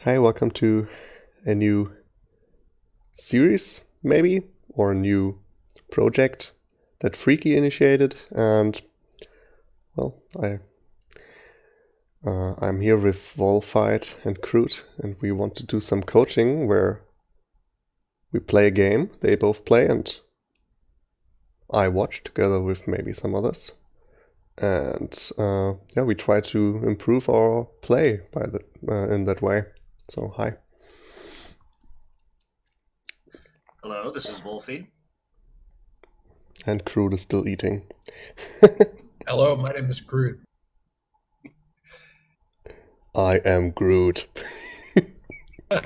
Hi, welcome to a new series, maybe, or a new project that Freaky initiated. And well, I'm here with Volfight and Crude, and we want to do some coaching where we play a game. They both play, and I watch together with maybe some others. And we try to improve our play in that way. So hi. Hello, this is Wolfie. And Crude is still eating. Hello, my name is Groot. I am Groot. I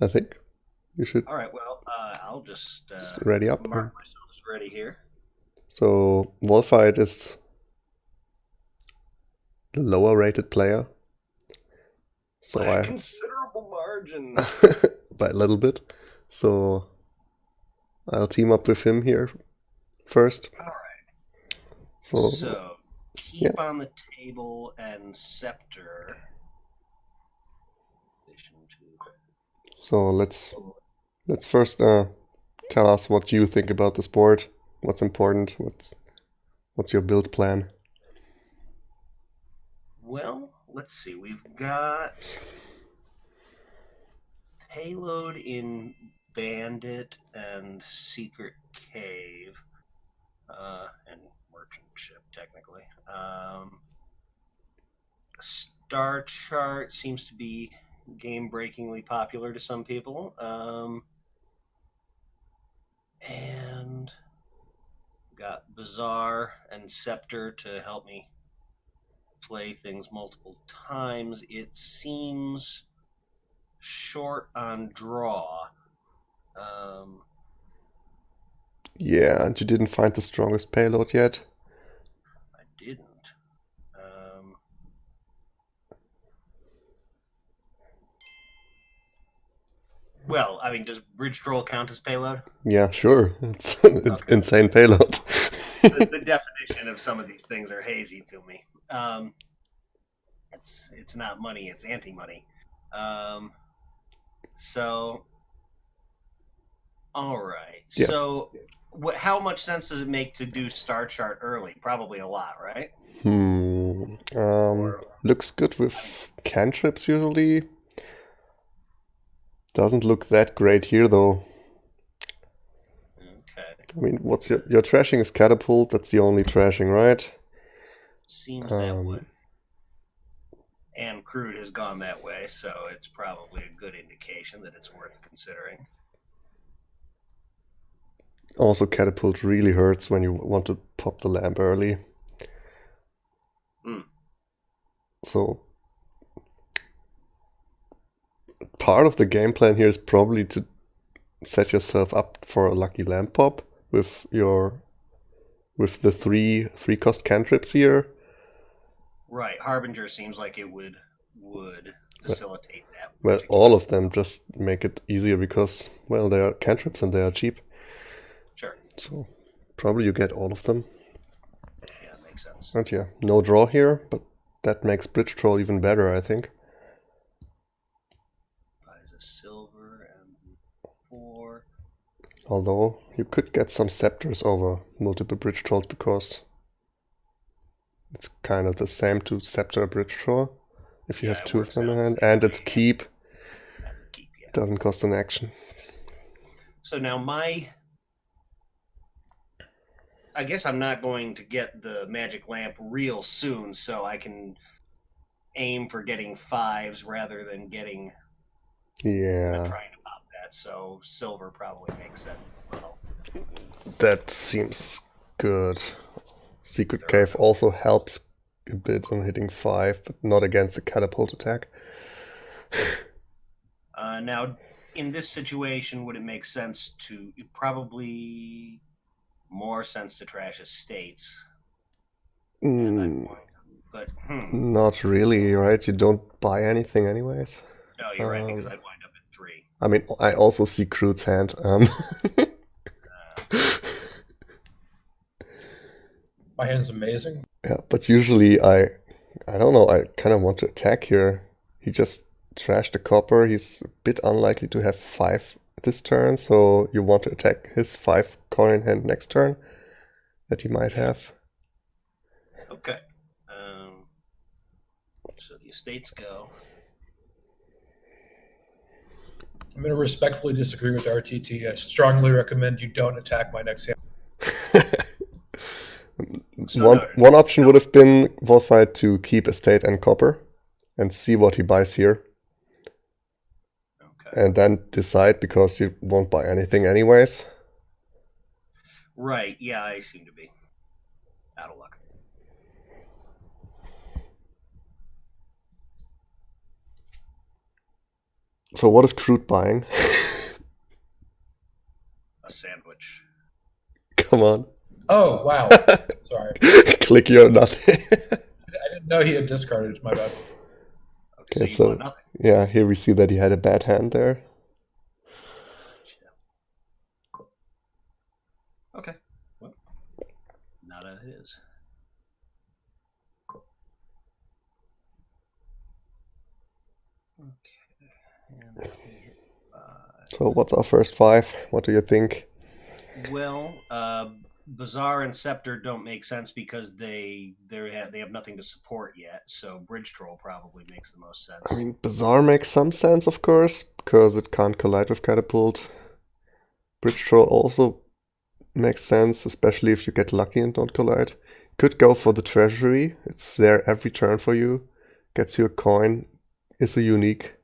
think you should All right, well, I'll just ready up. mark myself as ready here. So Wolfight is the lower rated player. So By a considerable margin. by a little bit. So I'll team up with him here first. All right. So keep on the table and scepter. So let's first tell us what you think about the sport. What's important? What's your build plan? Well, let's see. We've got payload in Bandit and Secret Cave, and Merchant Ship, technically. Star Chart seems to be game-breakingly popular to some people. And got Bazaar and Scepter to help me play things multiple times. It seems short on draw. Yeah, and you didn't find the strongest payload yet? I didn't. Well, I mean, does Bridge Troll count as payload? Yeah, sure. It's insane payload. The definition of some of these things are hazy to me. It's not money; it's anti-money. So, all right. Yeah. So, how much sense does it make to do Star Chart early? Probably a lot, right? Looks good with cantrips usually. Doesn't look that great here though. Okay. I mean, what's your trashing is catapult? That's the only trashing, right? Seems that way. And Crude has gone that way, so it's probably a good indication that it's worth considering. Also, catapult really hurts when you want to pop the lamp early. So part of the game plan here is probably to set yourself up for a lucky lamp pop with the three cost cantrips here. Right, Harbinger seems like it would facilitate that. Well, all of them just make it easier because, well, they are cantrips and they are cheap. Sure. So probably you get all of them. Yeah, makes sense. And yeah, no draw here, but that makes Bridge Troll even better, I think. Buys a silver and 4. Although you could get some scepters over multiple Bridge Trolls because it's kind of the same to scepter a Bridge Troll if you have two of them in hand, and it's keep. Yeah. Doesn't cost an action. So now I guess I'm not going to get the magic lamp real soon, so I can aim for getting 5s rather than getting trying to pop that. So silver probably makes sense. Well, that seems good. Secret Cave also helps a bit on hitting 5, but not against the catapult attack. Now, in this situation, would it make sense to probably more sense to trash estates? But not really, right? You don't buy anything anyways. No, you're right, because I'd wind up at 3. I mean, I also see Crude's hand. My hand's amazing. Yeah, but usually I I don't know, I kind of want to attack here. He just trashed the copper. He's a bit unlikely to have 5 this turn, so you want to attack his 5 coin hand next turn that he might have. Okay. So the estates go. I'm going to respectfully disagree with RTT. I strongly recommend you don't attack my next hand. One option would have been Wolfite to keep estate and copper and see what he buys here. Okay. And then decide, because you won't buy anything anyways. Right, yeah, I seem to be out of luck. So what is Crude buying? A sandwich. Come on. Oh, wow. Sorry. Clicky or nothing. I didn't know he had discarded. My bad. Okay, so nothing. Yeah, here we see that he had a bad hand there. Okay. Well, not a his. Okay. So what's our first 5? What do you think? Well, Bazaar and Scepter don't make sense because they have nothing to support yet. So Bridge Troll probably makes the most sense. I mean, Bazaar makes some sense, of course, because it can't collide with Catapult. Bridge Troll also makes sense, especially if you get lucky and don't collide. Could go for the Treasury. It's there every turn for you. Gets you a coin. Is a unique.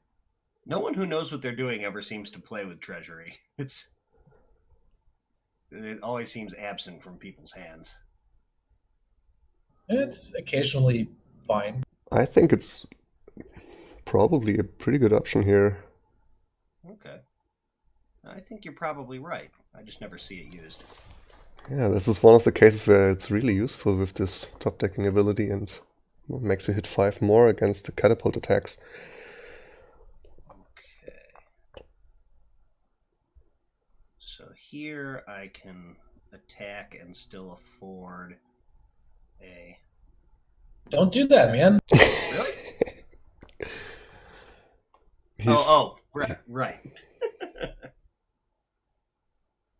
No one who knows what they're doing ever seems to play with Treasury. It always seems absent from people's hands. It's occasionally fine. I think it's probably a pretty good option here. Okay. I think you're probably right. I just never see it used. Yeah, this is one of the cases where it's really useful with this top decking ability and makes you hit 5 more against the catapult attacks. So here I can attack and still afford a... Don't do that, man. Really? Right.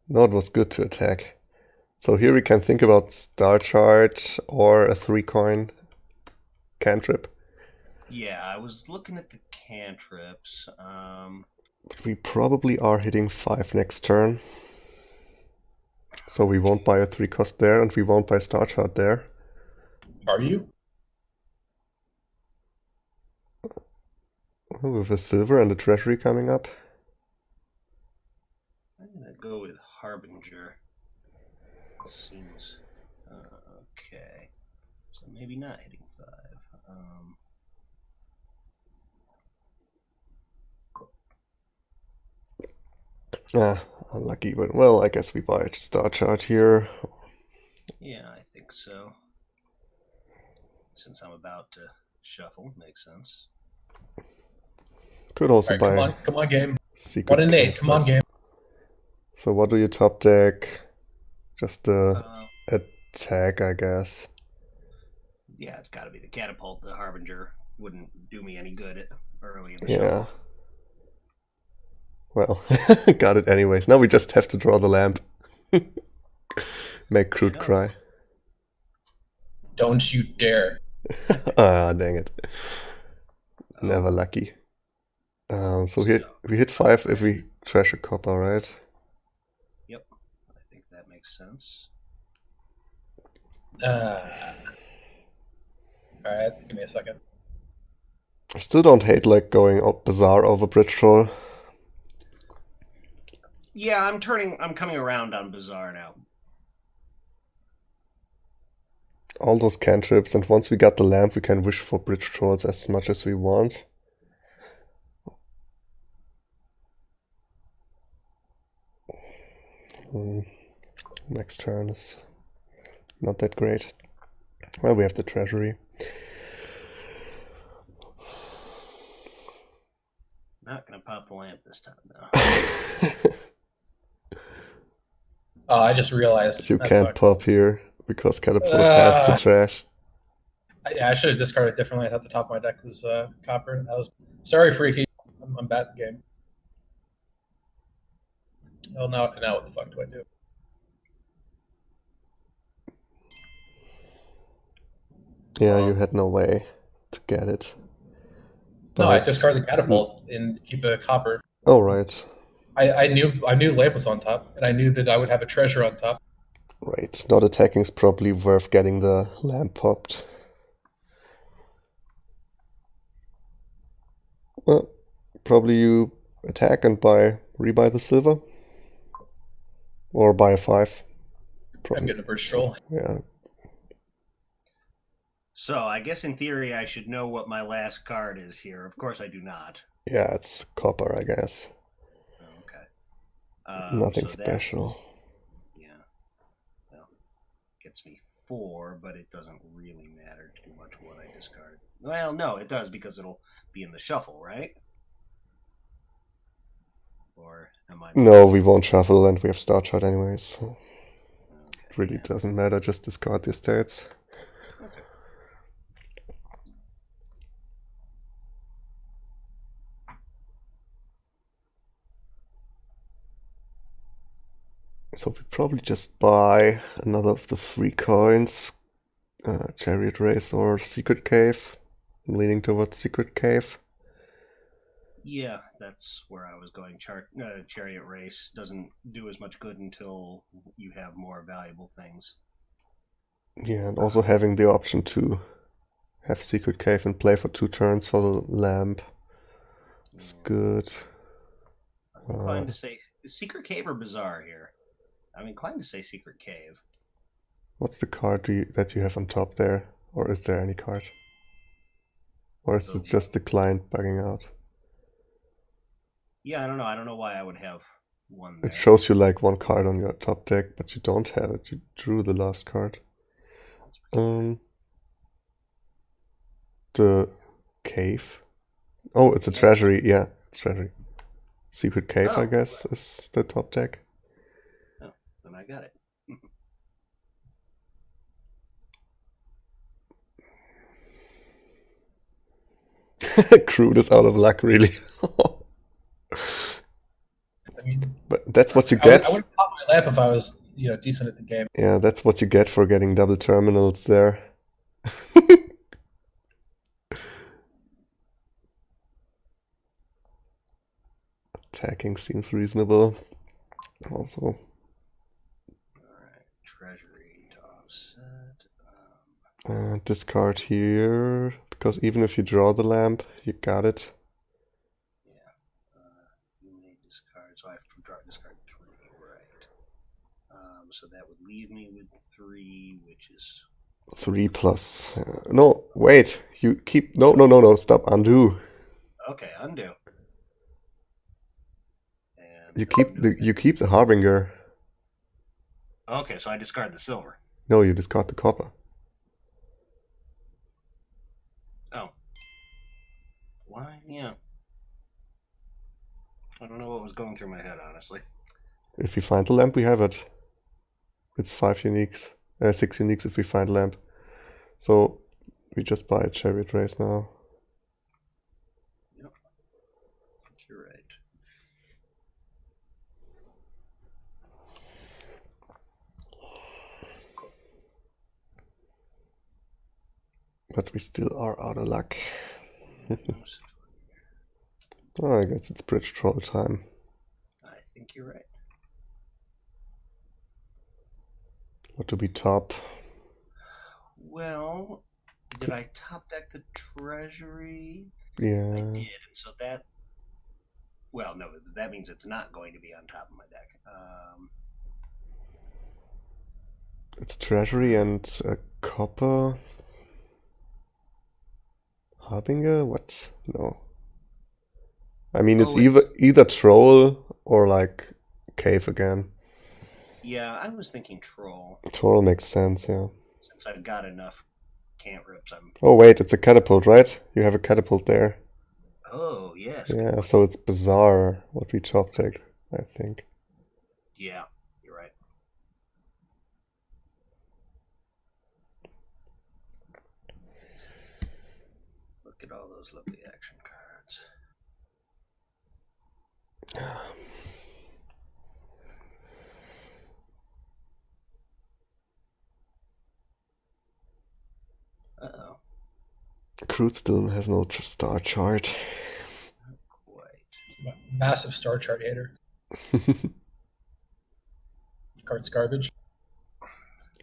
No, it was good to attack. So here we can think about Star Chart or a 3-coin cantrip. Yeah, I was looking at the cantrips. But we probably are hitting 5 next turn. So we won't buy a 3-cost there, and we won't buy Star Chart there. Are you? With a silver and a treasury coming up. I'm going to go with Harbinger. Seems okay. So maybe not hitting 5. Unlucky, but well, I guess we buy a Star Chart here. Yeah, I think so. Since I'm about to shuffle, makes sense. Could also buy. Come on, game. Secret 1 and 8. Come on, game. So what do you top deck? Just the attack, I guess. Yeah, it's got to be the catapult. The Harbinger wouldn't do me any good early in the show. Well, got it anyways. Now we just have to draw the lamp. Make Crude cry. Don't you dare. Dang it. Never lucky. So we hit 5 if we trash a copper, right? Yep. I think that makes sense. Alright, give me a second. I still don't hate like going Bazaar over Bridge Troll. Yeah, I'm coming around on Bazaar now. All those cantrips, and once we got the lamp, we can wish for Bridge Trolls as much as we want. Next turn is not that great. Well, we have the treasury. Not gonna pop the lamp this time, though. Oh, I just realized you can't pop here because Catapult has to trash. I should have discarded differently. I thought the top of my deck was copper. That was sorry, Freaky. I'm bad at the game. Well, now what the fuck do I do? Yeah, you had no way to get it. No, I discard the catapult and keep a copper. Oh, right. I knew lamp was on top, and I knew that I would have a treasure on top. Right, not attacking is probably worth getting the lamp popped. Well, probably you attack and rebuy the silver. Or buy a 5. Probably. I'm getting a burst troll. Yeah. So I guess in theory I should know what my last card is here. Of course I do not. Yeah, it's copper, I guess. Okay. Nothing special. Yeah. Well, gets me 4, but it doesn't really matter too much what I discard. Well, no, it does because it'll be in the shuffle, right? Or am I... No, we won't shuffle and we have Star Chart anyways. So it really doesn't matter, just discard the stats. Okay. So we probably just buy another of the 3 coins. Chariot Race or Secret Cave. I'm leaning towards Secret Cave. Yeah, that's where I was going. Chariot Race doesn't do as much good until you have more valuable things. Yeah, and also having the option to have Secret Cave and play for 2 turns for the lamp is good. I'm inclined to say Secret Cave or Bazaar here. I'm inclined to say Secret Cave. What's the card that you have on top there? Or is there any card? Or is it just the client bugging out? Yeah, I don't know. I don't know why I would have one there. It shows you like 1 card on your top deck, but you don't have it. You drew the last card. The cave. Oh, it's a treasury. Yeah, it's treasury. Secret Cave, I guess, is the top deck. Oh, then I got it. Crude is out of luck, really. I mean, but that's what you get. I would pop my lamp if I was, decent at the game. Yeah, that's what you get for getting double terminals there. Attacking seems reasonable. Also. Alright, treasury to offset. Discard here, because even if you draw the lamp, you got it. Yeah. You may discard, so I have to discard 3, right? So that would leave me with 3, which is 3 plus. No, wait. You keep. No. Stop. Undo. Okay, undo. You keep the Harbinger. Okay, so I discard the silver. No, you discard the copper. Oh. Why? Yeah. I don't know what was going through my head, honestly. If we find the lamp, we have it. It's 5 uniques. 6 uniques if we find a lamp. So we just buy a Chariot Race now. Yep. You're right. But we still are out of luck. Oh, I guess it's bridge troll time. I think you're right. What do we top? Well, did I top deck the treasury? Yeah. I did, and so that... Well, no, that means it's not going to be on top of my deck. It's treasury and a copper. Harbinger? What? No. I mean, it's either troll or like cave again. Yeah, I was thinking troll. Troll makes sense, yeah. Since I've got enough cantrips, Oh wait, it's a catapult, right? You have a catapult there. Oh, yes. Yeah, so it's bizarre what we top deck, I think. Yeah, you're right. all those lovely action cards. Uh-oh. Crude still has no star chart. Not quite. Massive star chart hater. Card's garbage.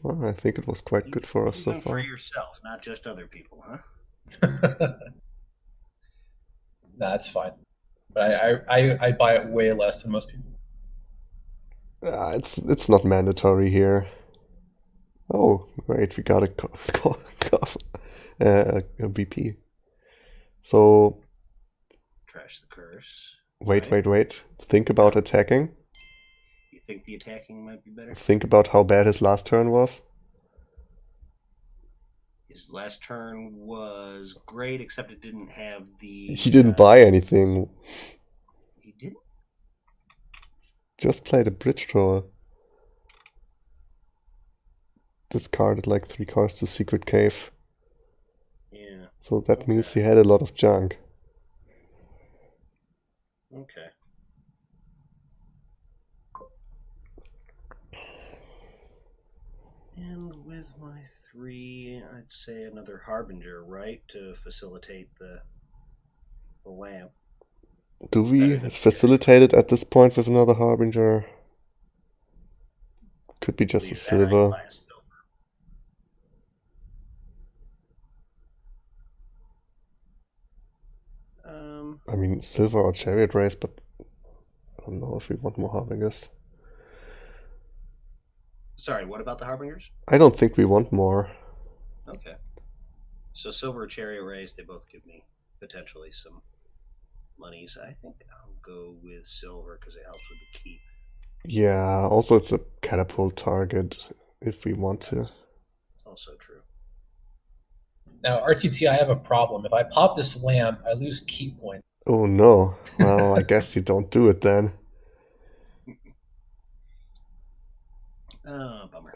Well, I think it was quite good for us so Even far. for yourself, not just other people, huh? That's fine. But I buy it way less than most people. It's not mandatory here. Oh, right, we got a BP. So Trash the curse. wait. Right? Think about attacking. You think the attacking might be better? Think about how bad his last turn was. His last turn was great, except it didn't have the... He didn't buy anything. He didn't? Just played a bridge draw. Discarded like 3 cards to Secret Cave. Yeah. So that means he had a lot of junk. Okay. And with my 3, I'd say another Harbinger, right? To facilitate the lamp. Do we facilitate it at this point with another Harbinger? Could be just a silver. I mean, silver or chariot race, but I don't know if we want more Harbingers. Sorry, what about the Harbingers? I don't think we want more. Okay. So silver or chariot race, they both give me potentially some monies. I think I'll go with silver because it helps with the keep. Yeah, also it's a catapult target if we want to. Also true. Now, RTT, I have a problem. If I pop this lamp, I lose keep points. Oh no. Well, I guess you don't do it then. Oh, bummer.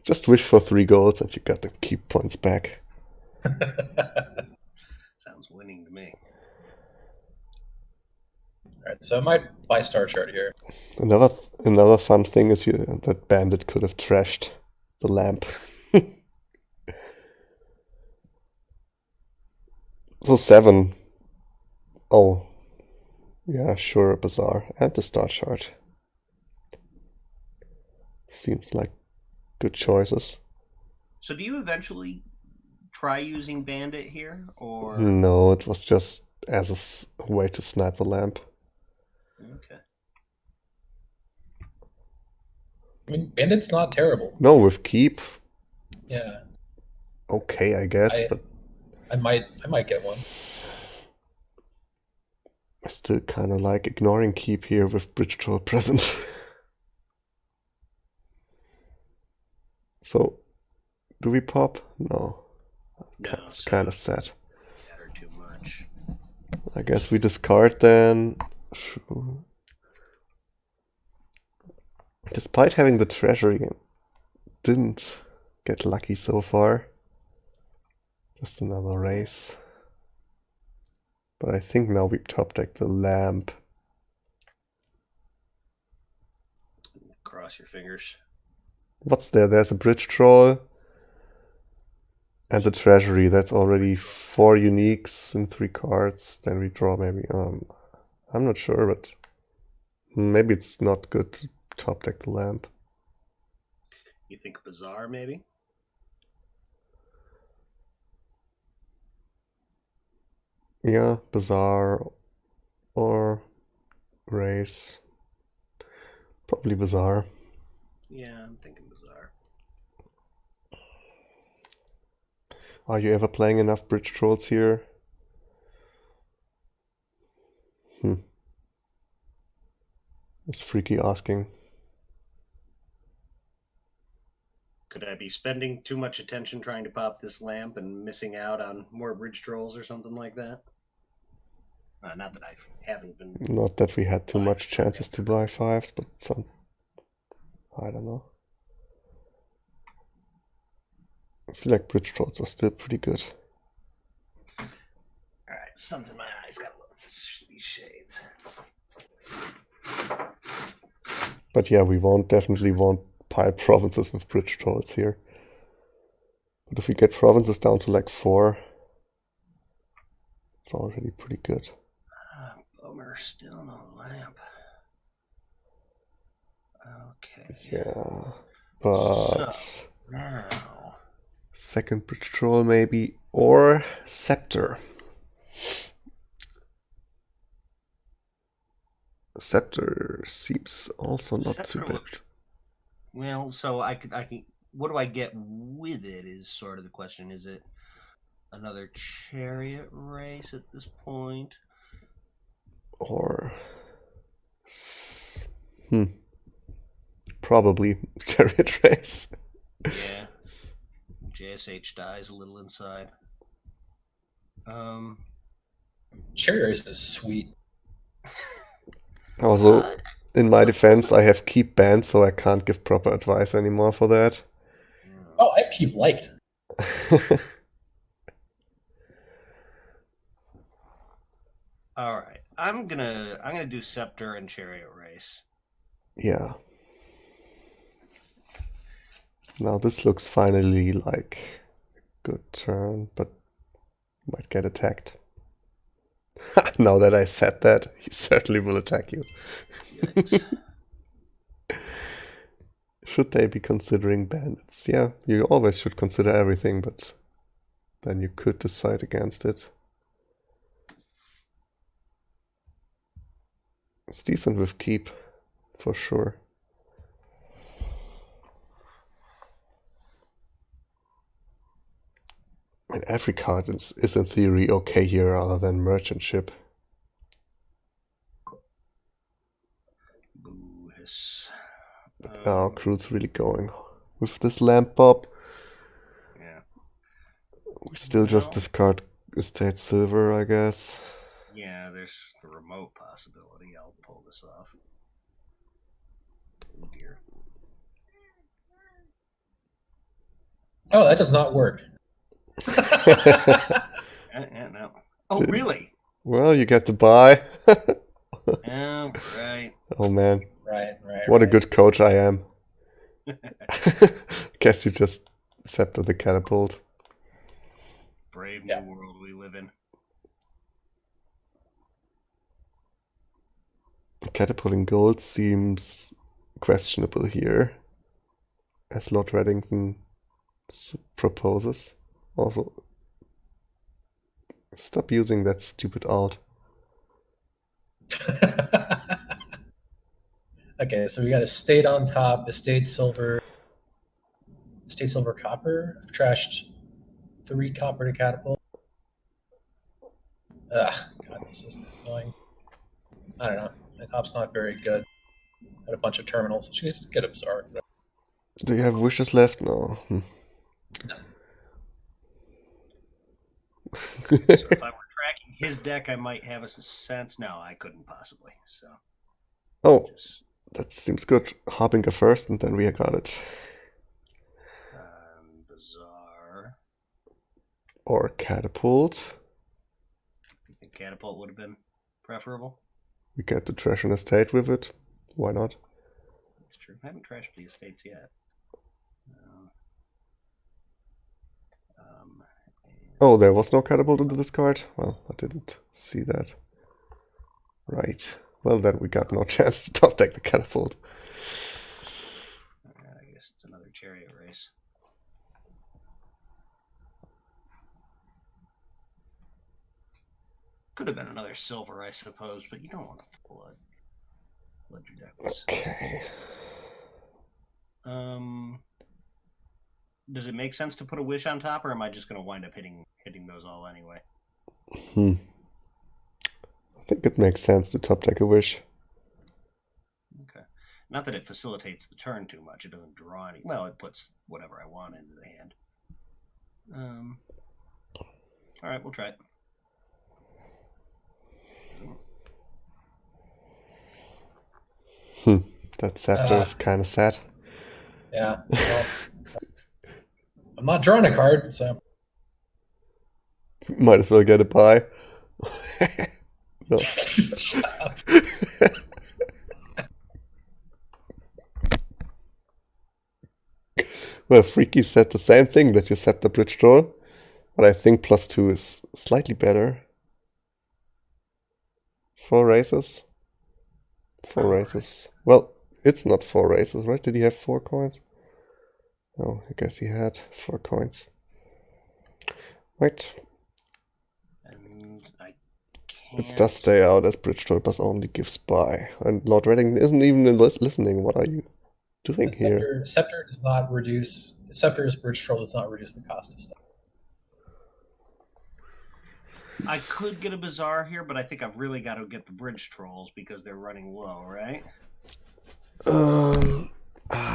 Just wish for 3 golds and you got the keep points back. Sounds winning to me. Alright, so I might buy Star Chart here. Another fun thing is here that Bandit could have trashed the lamp. So 7. Oh. Yeah, sure, Bazaar. And the Star Chart. Seems like good choices. So do you eventually try using Bandit here, or...? No, it was just as a way to snipe the lamp. Okay. I mean, Bandit's not terrible. No, with keep. Yeah. Okay, I guess, but I might get one. I still kind of like ignoring keep here with Bridge Troll present. So, do we pop? No. It's kind of sad. Matter too much. I guess we discard then. Sure. Despite having the treasury, didn't get lucky so far. Just another race. But I think now we top deck the lamp. Cross your fingers. What's there? There's a bridge troll. And the treasury. That's already 4 uniques and 3 cards. Then we draw maybe. I'm not sure, but maybe it's not good to top deck the lamp. You think Bazaar maybe? Yeah, Bazaar or race. Probably Bazaar. Yeah, I'm thinking Bazaar. Are you ever playing enough bridge trolls here? It's freaky asking. Could I be spending too much attention trying to pop this lamp and missing out on more bridge trolls or something like that? Not that I haven't been... Not that we had too much chances to buy 5s, but some... I don't know. I feel like bridge trolls are still pretty good. Alright, Sun's in my eyes. Got a little these shades. But yeah, we definitely won't pile provinces with bridge trolls here. But if we get provinces down to like 4, it's already pretty good. Bummer, still no lamp. Okay. Yeah, but so, now. Second bridge troll maybe, or scepter. Scepter seems also not too bad. Well, so I can. What do I get with it? Is sort of the question. Is it another chariot race at this point, or probably chariot race? Yeah, JSH dies a little inside. Chariot race is sweet. Also, in my defense, I have keep banned, so I can't give proper advice anymore for that. Oh, I keep liked. All right, I'm gonna do scepter and chariot race. Yeah. Now this looks finally like a good turn, but might get attacked. Now that I said that, he certainly will attack you. Should they be considering bandits? Yeah, you always should consider everything, but then you could decide against it. It's decent with keep, for sure. And every card is in theory okay here other than merchant ship. Now Crude's really going with this lamp pop. Yeah. We still just discard estate silver, I guess. Yeah, there's the remote possibility. I'll pull this off. Oh dear. Oh, that does not work. No. Oh, really? Well, you get to buy. Oh, right. Oh, man. Right. What a good coach I am. Guess you just accepted the catapult. Brave new world we live in. Catapulting gold seems questionable here, as Lord Reddington proposes. Also, stop using that stupid alt. Okay, so we got estate on top, estate silver copper. I've trashed 3 copper to catapult. Ugh, God, this is annoying. I don't know. My top's not very good. Got a bunch of terminals. She just get absorbed. Do you have wishes left? No. No. So if I were tracking his deck, I might have a sense. No, I couldn't possibly. So. Oh, that seems good. Harbinger first, and then we got it. Bizarre. Or catapult. You think catapult would have been preferable? We get to trash an estate with it. Why not? That's true. I haven't trashed the estates yet. Oh, there was no catapult in the discard? Well, I didn't see that. Right. Well, then we got no chance to top deck the catapult. I guess it's another chariot race. Could have been another silver, I suppose, but you don't want to flood your deck with Okay. Does it make sense to put a wish on top, or am I just going to wind up hitting those all anyway? I think it makes sense to top deck a wish. Okay. Not that it facilitates the turn too much. It doesn't draw any. Well, it puts whatever I want into the hand. All right, we'll try it. That scepter is kind of sad. Yeah. Well, I'm not drawing a card, so. Might as well get a buy. No. Shut up. Well, Freaky said the same thing, that you set the bridge draw, but I think +2 is slightly better. 4 races. 4 races. Well, it's not 4 races, right? Did he have 4 coins? Oh, I guess he had 4 coins. Right. And I can't... It does stay out as bridge draw, but only gives by. And Lord Redding isn't even listening. What are you doing here? Scepter does not reduce... Scepter's bridge troll does not reduce the cost of stuff. I could get a Bazaar here, but I think I've really got to get the bridge trolls because they're running low, right?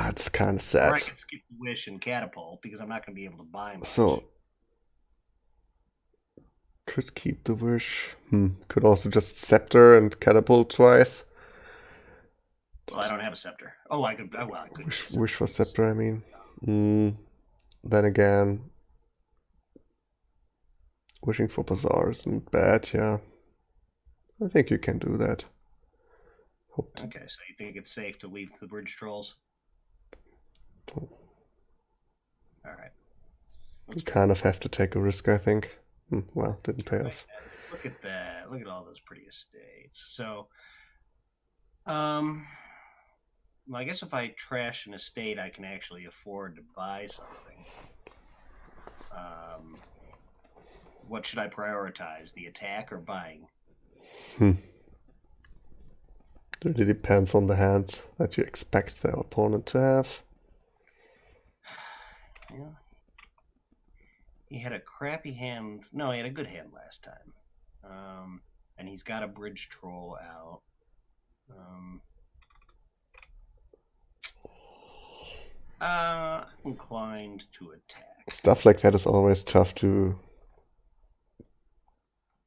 It's kind of sad. Or I could skip the Wish and Catapult because I'm not going to be able to buy much. So, could keep the Wish. Could also just Scepter and Catapult twice. Well, I don't have a Scepter. Oh, I could. Oh, well, I could. Wish for Scepter, I mean. Then again, wishing for Bazaar isn't bad, yeah. I think you can do that. Okay, so you think it's safe to leave the bridge trolls? All right. You kind of have to take a risk, I think. Well, didn't pay off. Look at that. Look at all those pretty estates. So, well, I guess if I trash an estate, I can actually afford to buy something. What should I prioritize, the attack or buying? It really depends on the hand that you expect the opponent to have. Yeah. He had a crappy hand. No, he had a good hand last time. And he's got a bridge troll out. I'm inclined to attack. Stuff like that is always tough to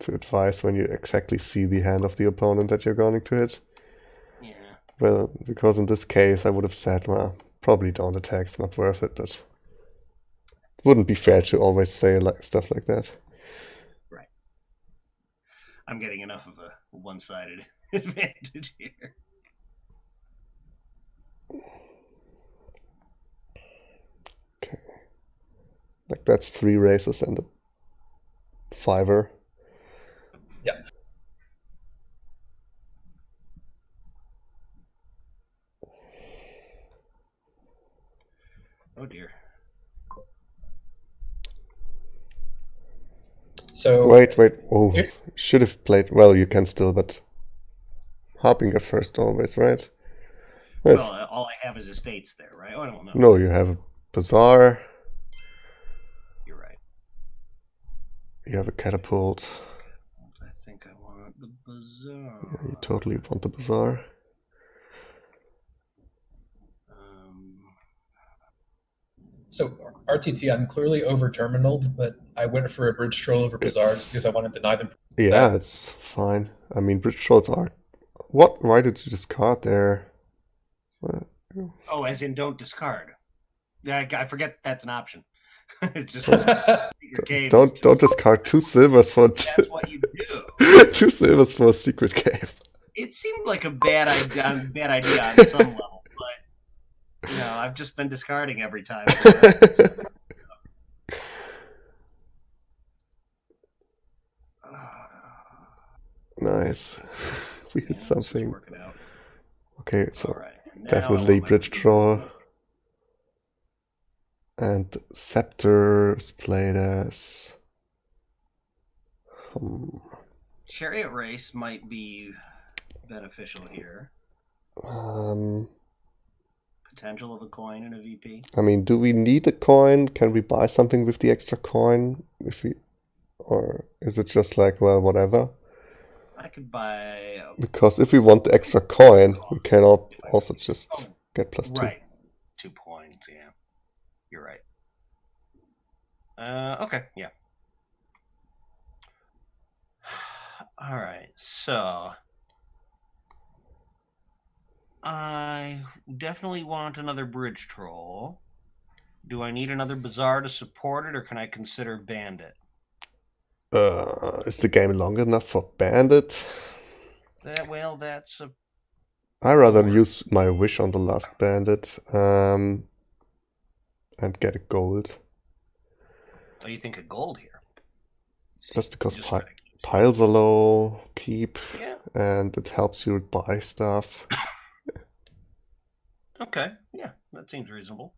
advise when you exactly see the hand of the opponent that you're going to hit. Yeah. Well, because in this case I would have said, well, probably don't attack, it's not worth it, but it wouldn't be fair to always say stuff like that. Right. I'm getting enough of a one-sided advantage here. Okay. Like that's 3 races and a 5er. Yeah. Oh dear. So wait. Oh, here? Should have played. Well, you can still, but Harbinger first always, right? Well, all I have is estates there, right? Oh, I don't know. No, you have a Bazaar. You're right. You have a Catapult. I think I want the Bazaar. Yeah, you totally want the Bazaar. So RTT, I'm clearly over terminaled, but I went for a bridge troll over Bazaar because I want to deny them. Yeah, it's fine. I mean, bridge trolls are... What? Why did you discard there? What? Oh, as in don't discard. Yeah, I forget that's an option. It's just don't discard 2 silvers for... That's what you do. 2 silvers for a secret cave. It seemed like a bad idea on some level, but you know, I've just been discarding every time. Nice. We hit something. Okay, so right. definitely bridge draw. And Scepter is played as... Chariot Race might be beneficial here. Potential of a coin in a VP. I mean, do we need a coin? Can we buy something with the extra coin? Or is it just like, well, whatever? I could buy... Because if we want the extra coin, we can also just get +2. Right. 2 points, yeah. You're right. Okay, yeah. All right, so... I definitely want another bridge troll. Do I need another Bazaar to support it, or can I consider Bandit? Is the game long enough for Bandit? Well, that's a... I rather use my wish on the last Bandit and get a gold. Oh, you think a gold here? Just because piles are low, keep, yeah. And it helps you buy stuff. Okay, yeah, that seems reasonable.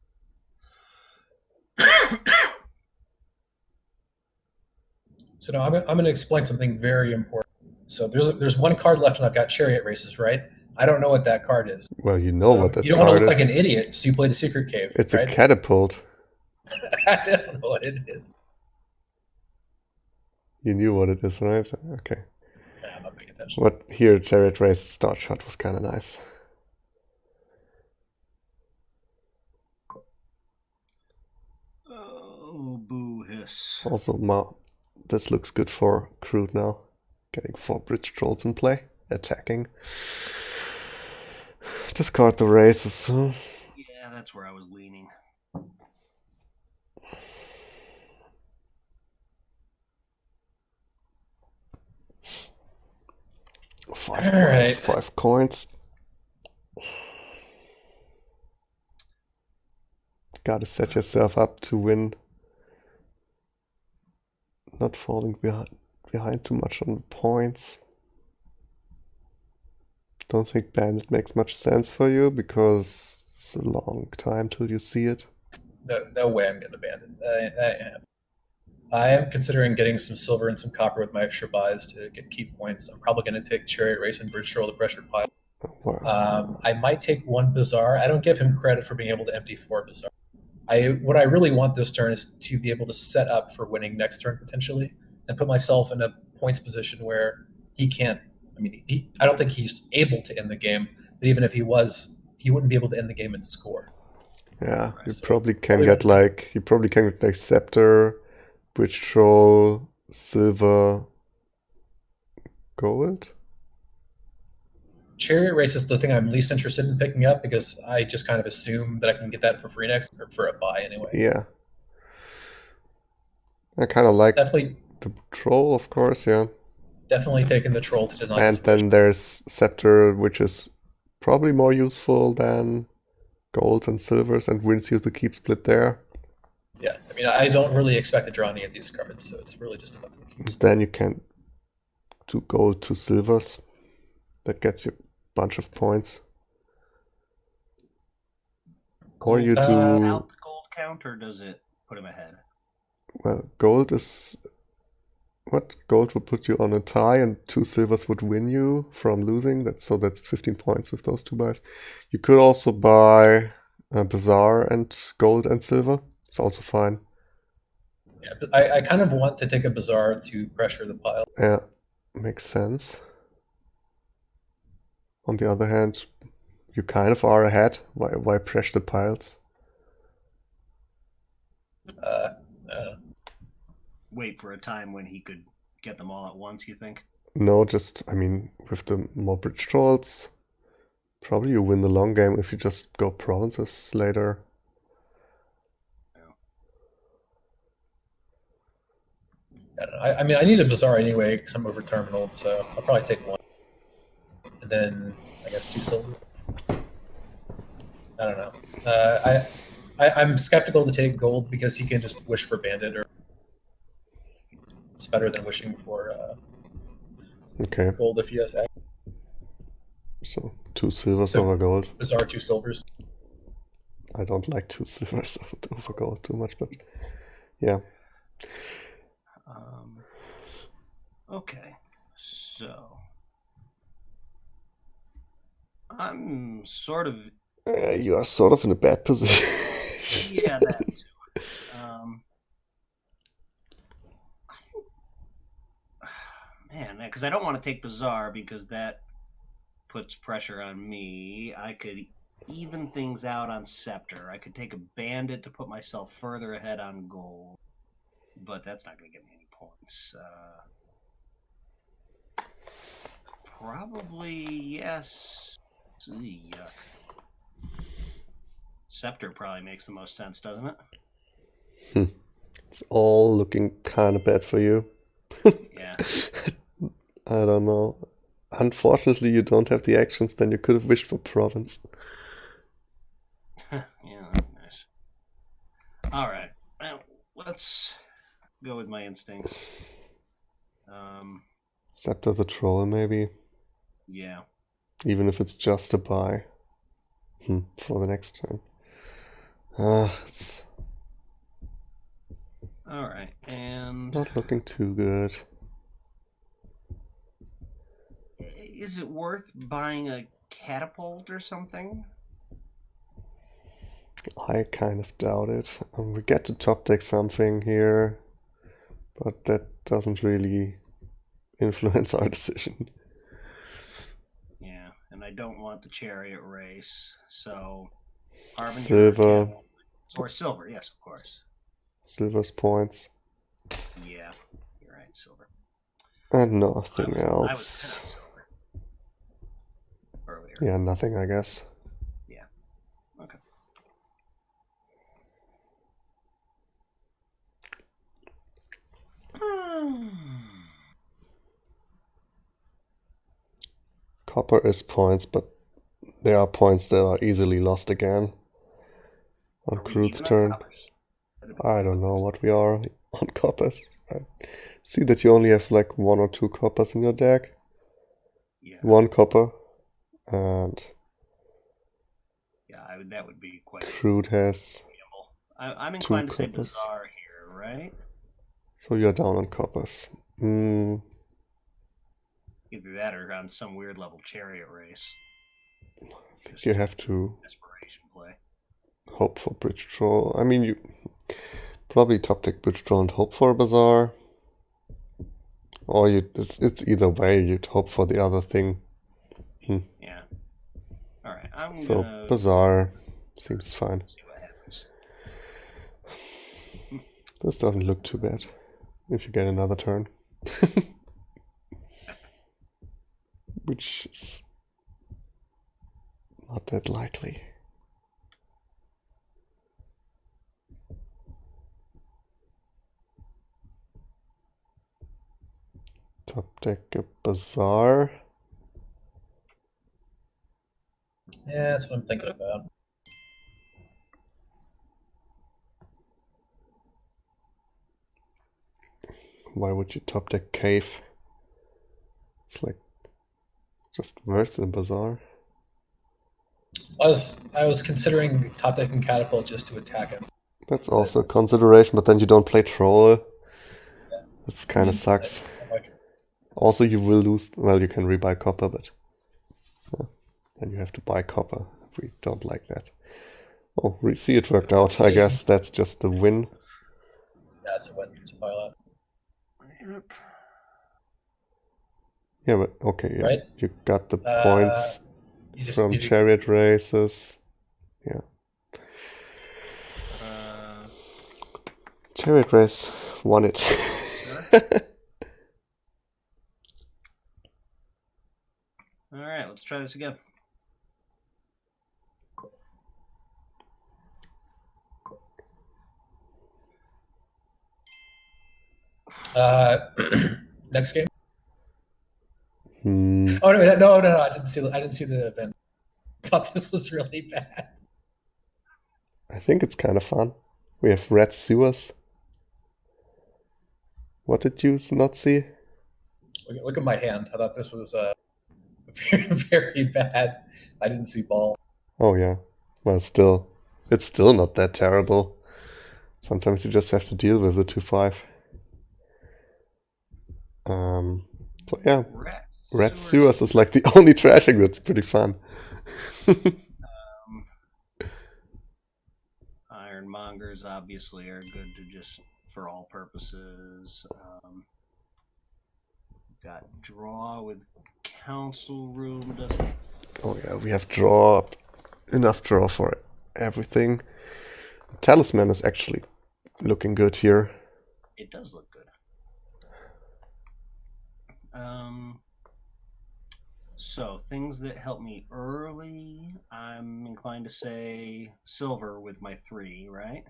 So now I'm going to explain something very important. So there's one card left, and I've got Chariot Races, right? I don't know what that card is. Well, you know what that card is. You don't want to look like an idiot, so you play the Secret Cave. It's right? a catapult. I don't know what it is. You knew what it is, right? Okay. Yeah, I'm not paying attention. But here, Chariot Race start shot was kind of nice. Oh, boo hiss. Also, this looks good for Crude now. Getting 4 bridge trolls in play. Attacking. Discard the races. Huh? Yeah, that's where I was leaning. Five coins. Gotta set yourself up to win. Not falling behind too much on the points. Don't think Bandit makes much sense for you because it's a long time till you see it. No way I'm getting a Bandit. I am considering getting some silver and some copper with my extra buys to get key points. I'm probably going to take Chariot Race and Bridge Troll the Pressure Pile. Wow. I might take 1 Bazaar. I don't give him credit for being able to empty 4 Bazaar. What I really want this turn is to be able to set up for winning next turn potentially and put myself in a points position where he can't. I mean, I don't think he's able to end the game, but even if he was, he wouldn't be able to end the game and score. Yeah, you probably can get like Scepter, Bridge Troll, Silver, Gold. Chariot Race is the thing I'm least interested in picking up because I just kind of assume that I can get that for free next, or for a buy anyway. Yeah. I kind of like definitely the Troll, of course, yeah. Definitely taking the Troll to deny. And then there's Scepter, which is probably more useful than golds and silvers, and wins you the keep split there. Yeah, I mean, I don't really expect to draw any of these cards, so it's really just about the keeps. Then you can do gold to silvers. That gets you a bunch of points. Or you do... Without the gold count, or does it put him ahead? Well, gold is... What? Gold would put you on a tie, and 2 silvers would win you from losing. That's 15 points with those 2 buys. You could also buy a Bazaar and gold and silver. It's also fine. Yeah, but I kind of want to take a Bazaar to pressure the pile. Yeah, makes sense. On the other hand, you kind of are ahead. Why pressure the piles? Wait for a time when he could get them all at once, you think? No, I mean, with the more bridge trolls, probably you win the long game if you just go provinces later. I mean, I need a Bazaar anyway because I'm over terminal, so I'll probably take 1. And then, I guess 2 silver. I don't know. I'm skeptical to take gold because he can just wish for Bandit, or it's better than wishing for gold if he has access. So 2 silvers over gold. Bazaar 2 silvers. I don't like 2 silvers over gold too much, but yeah. Okay, so I'm sort of... you are sort of in a bad position. Yeah, that too. I think, man, because I don't want to take Bazaar because that puts pressure on me. I could even things out on Scepter. I could take a Bandit to put myself further ahead on gold, but that's not going to get me any points. Probably yes. Yuck. Scepter probably makes the most sense, doesn't it? It's all looking kind of bad for you. I don't know. Unfortunately, you don't have the actions, then you could have wished for province. Yeah, that's nice. All right. Well, let's go with my instincts. Scepter the Troll, maybe. Yeah. Even if it's just a buy. For the next turn. It's All right, and not looking too good. is it worth buying a catapult or something? I kind of doubt it. We get to top deck something here, but that doesn't really influence our decision. Yeah, and I don't want the chariot race, so Silver. Or silver, yes, of course. Silver's points. Yeah, you're right, silver. And nothing else. I was silver earlier. Yeah, nothing, I guess. Yeah. Okay. Copper is points, but there are points that are easily lost again. On Crude's turn. I don't know what we are on coppers. I see that you only have like 1 or 2 coppers in your deck. Yeah. 1 copper. And yeah, that would be quite. Crude has. I'm inclined to say Bazaar here, right? So you're down on coppers. Either that or on some weird level chariot race. I think you have to desperation play. Hope for Bridge Troll. I mean, you probably top deck Bridge Troll and hope for a Bazaar. Or it's either way, you'd hope for the other thing. Yeah. Alright, so Bazaar seems fine. See what happens. This doesn't look too bad if you get another turn. Which is not that likely. Top deck a Bazaar. Yeah, that's what I'm thinking about. Why would you top deck Cave? It's like just worse than Bazaar. I was considering top decking Catapult just to attack him. That's also a consideration, but then you don't play Troll. Yeah. This kind of sucks. Also, you will lose. Well, you can rebuy copper, but then you have to buy copper. We don't like that. Oh, we see it worked out. I guess that's just the win. Yeah, it's a win. It's a bailout. Yep. Yeah, but okay, yeah. Right? You got the points from chariot races. Yeah. Chariot race won it. All right, let's try this again. Next game. Oh no! I didn't see the event. I thought this was really bad. I think it's kind of fun. We have red sewers. What did you not see? Look at my hand. I thought this was very, very bad. I didn't see ball. Oh yeah. Well, it's still not that terrible. Sometimes you just have to deal with the 2-5. So yeah, red sewers is like the only trashing that's pretty fun. Ironmongers obviously are good to just for all purposes. Got draw with council room, doesn't it? Oh yeah, we have draw, enough draw for everything. Talisman is actually looking good here. It does look good. So things that help me early, I'm inclined to say silver with my 3, right?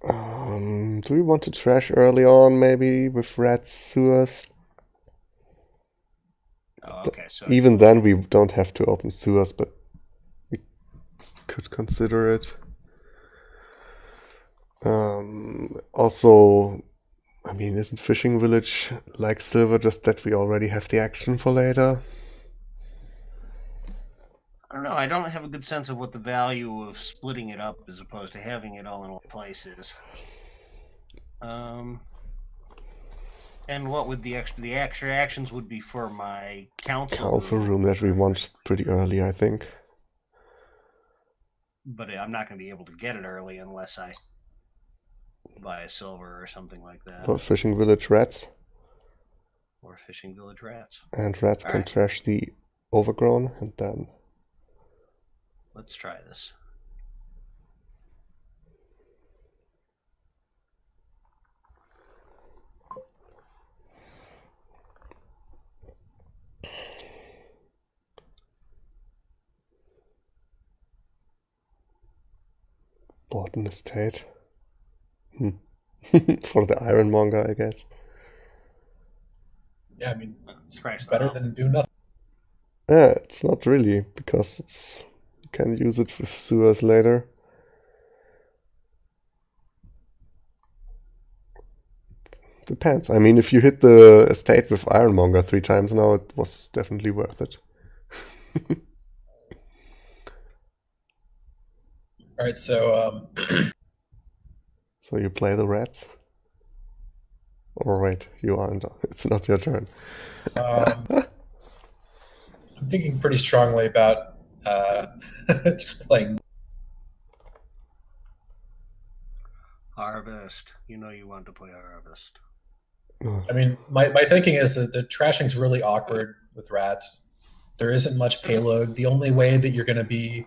Do we want to trash early on, maybe, with rats, sewers? Oh, okay, so even then we don't have to open sewers, but we could consider it. Also, I mean, isn't Fishing Village like Silver, just that we already have the action for later? I don't know. I don't have a good sense of what the value of splitting it up as opposed to having it all in one place is. And what would the extra actions would be for my council room that we want pretty early, I think. But I'm not going to be able to get it early unless I buy a silver or something like that. Or Fishing Village rats. Or Fishing Village rats. And rats can trash the overgrown, and then... Let's try this. Bought an estate. For the ironmonger, I guess. Yeah, I mean, it's better than do nothing. Yeah, it's not really, because it's you can use it with sewers later. Depends. I mean, if you hit the estate with ironmonger 3 times now, it was definitely worth it. Alright, so... So you play the rats? Or wait, you aren't. It's not your turn. I'm thinking pretty strongly about just playing. Harvest. You know you want to play Harvest. I mean, my thinking is that the trashing's really awkward with rats. There isn't much payload. The only way that you're going to be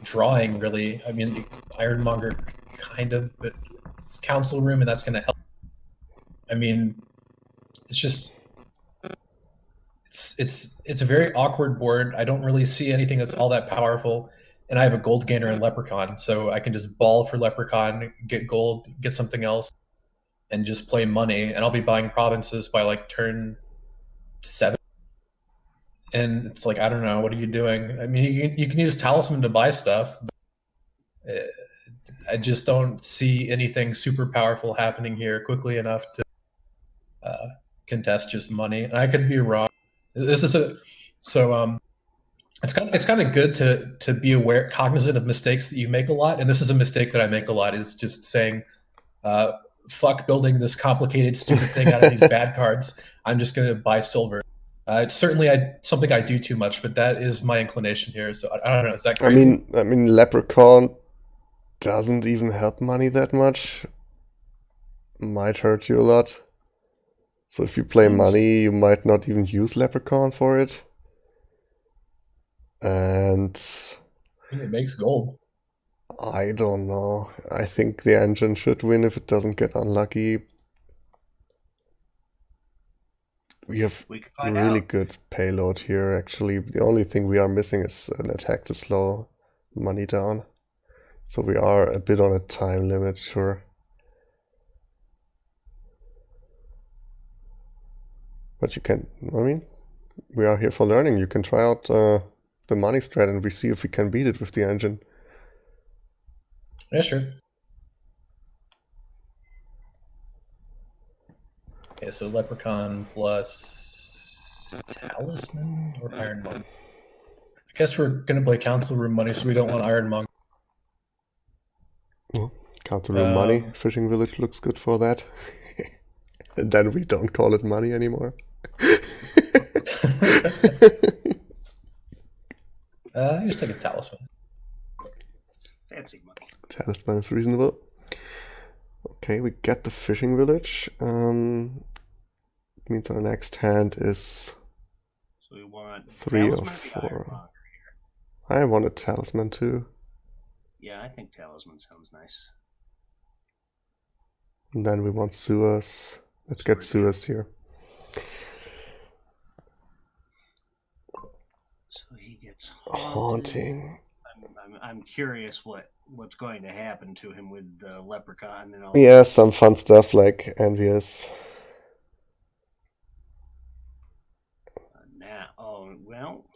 drawing, really, I mean, Ironmonger kind of, but it's Council Room, and that's going to help. I mean, it's just... It's a very awkward board. I don't really see anything that's all that powerful. And I have a gold gainer and Leprechaun, so I can just ball for Leprechaun, get gold, get something else, and just play money. And I'll be buying provinces by like turn 7. And it's like, I don't know, what are you doing? I mean, you can use Talisman to buy stuff, but I just don't see anything super powerful happening here quickly enough to contest just money. And I could be wrong. This is it's kind of good to be cognizant of mistakes that you make a lot. And this is a mistake that I make a lot, is just saying, fuck building this complicated, stupid thing out of these bad cards. I'm just going to buy silver. It's certainly something I do too much, but that is my inclination here. So I don't know. Is that crazy? I mean, Leprechaun doesn't even help money that much. Might hurt you a lot. So if you play money, you might not even use Leprechaun for it. And... it makes gold. I don't know. I think the engine should win if it doesn't get unlucky. We have really good payload here, actually. The only thing we are missing is an attack to slow money down. So we are a bit on a time limit, sure. But you can, I mean, we are here for learning. You can try out the money strat and we see if we can beat it with the engine. Yeah, sure. Okay, so Leprechaun plus Talisman or Ironmonger? I guess we're going to play Council Room money, so we don't want Ironmonger. Well, Council Room money. Fishing Village looks good for that. And then we don't call it money anymore. Just take a Talisman. It's fancy money. Talisman is reasonable. Okay, we get the Fishing Village. Means our next hand is... So we want 3 or 4. I want a Talisman too. Yeah, I think Talisman sounds nice. And then we want sewers. Let's get sewers here. So he gets haunting. I'm I'm curious what's going to happen to him with the leprechaun and all. Yeah, some fun stuff like envious.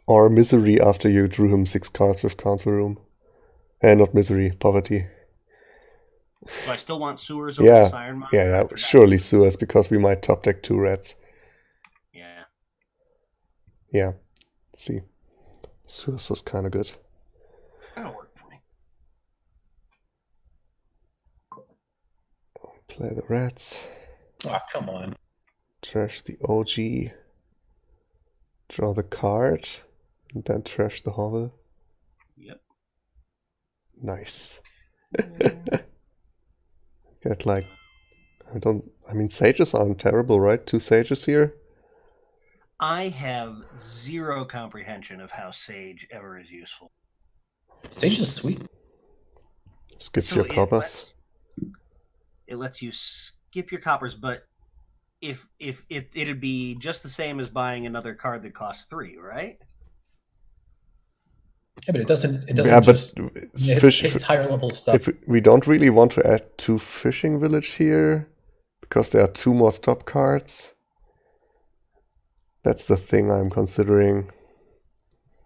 Or misery after you drew him 6 cards with council room. Not misery, poverty. So I still want sewers over this Ironmonger? Yeah, surely sewers, because we might top deck 2 rats. Yeah. Yeah, let's see. Sewers was kind of good. That'll work for me. Play the rats. Oh, come on. Trash the OG. Draw the card. And then trash the hovel. Yep. Nice. Get like... I mean, sages aren't terrible, right? 2 sages here. I have zero comprehension of how Sage ever is useful. Sage is sweet. Skips your coppers. It lets you skip your coppers, but if it'd be just the same as buying another card that costs 3, right? Yeah, but it doesn't Yeah, just but it's higher level stuff. If we don't really want to add 2 fishing village here, because there are 2 more stop cards. That's the thing I'm considering.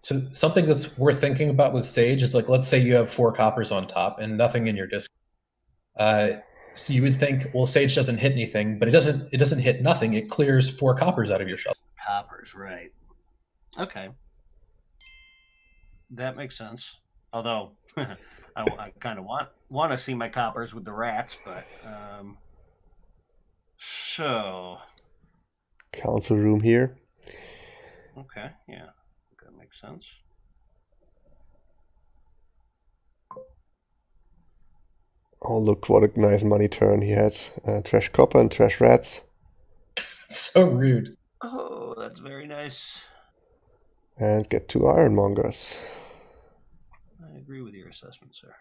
So something that's worth thinking about with Sage is like, let's say you have 4 coppers on top and nothing in your disc. So you would think, well, Sage doesn't hit anything, but it doesn't hit nothing. It clears 4 coppers out of your shuffle. Coppers, right? Okay, that makes sense. Although I kind of want to see my coppers with the rats, but so council room here. Okay, yeah, that makes sense. Oh, look, what a nice money turn he had. Trash copper and trash rats. So rude. Oh, that's very nice. And get 2 ironmongers. I agree with your assessment, sir.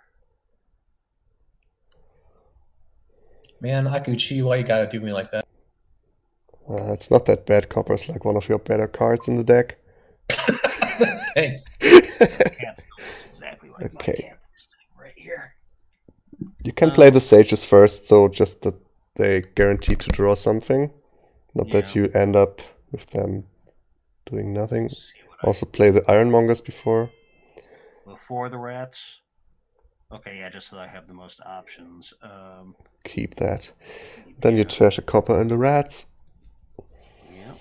Man, Akuchi, why you gotta do me like that? It's not that bad. Copper's like one of your better cards in the deck. Thanks. Can't looks exactly like my cat right here. You can play the sages first, so just that they guarantee to draw something. Not that you end up with them doing nothing. Also play the ironmongers before. Before the rats? Okay, yeah, just so I have the most options. Keep that. Then you trash a copper and the rats. Yeah.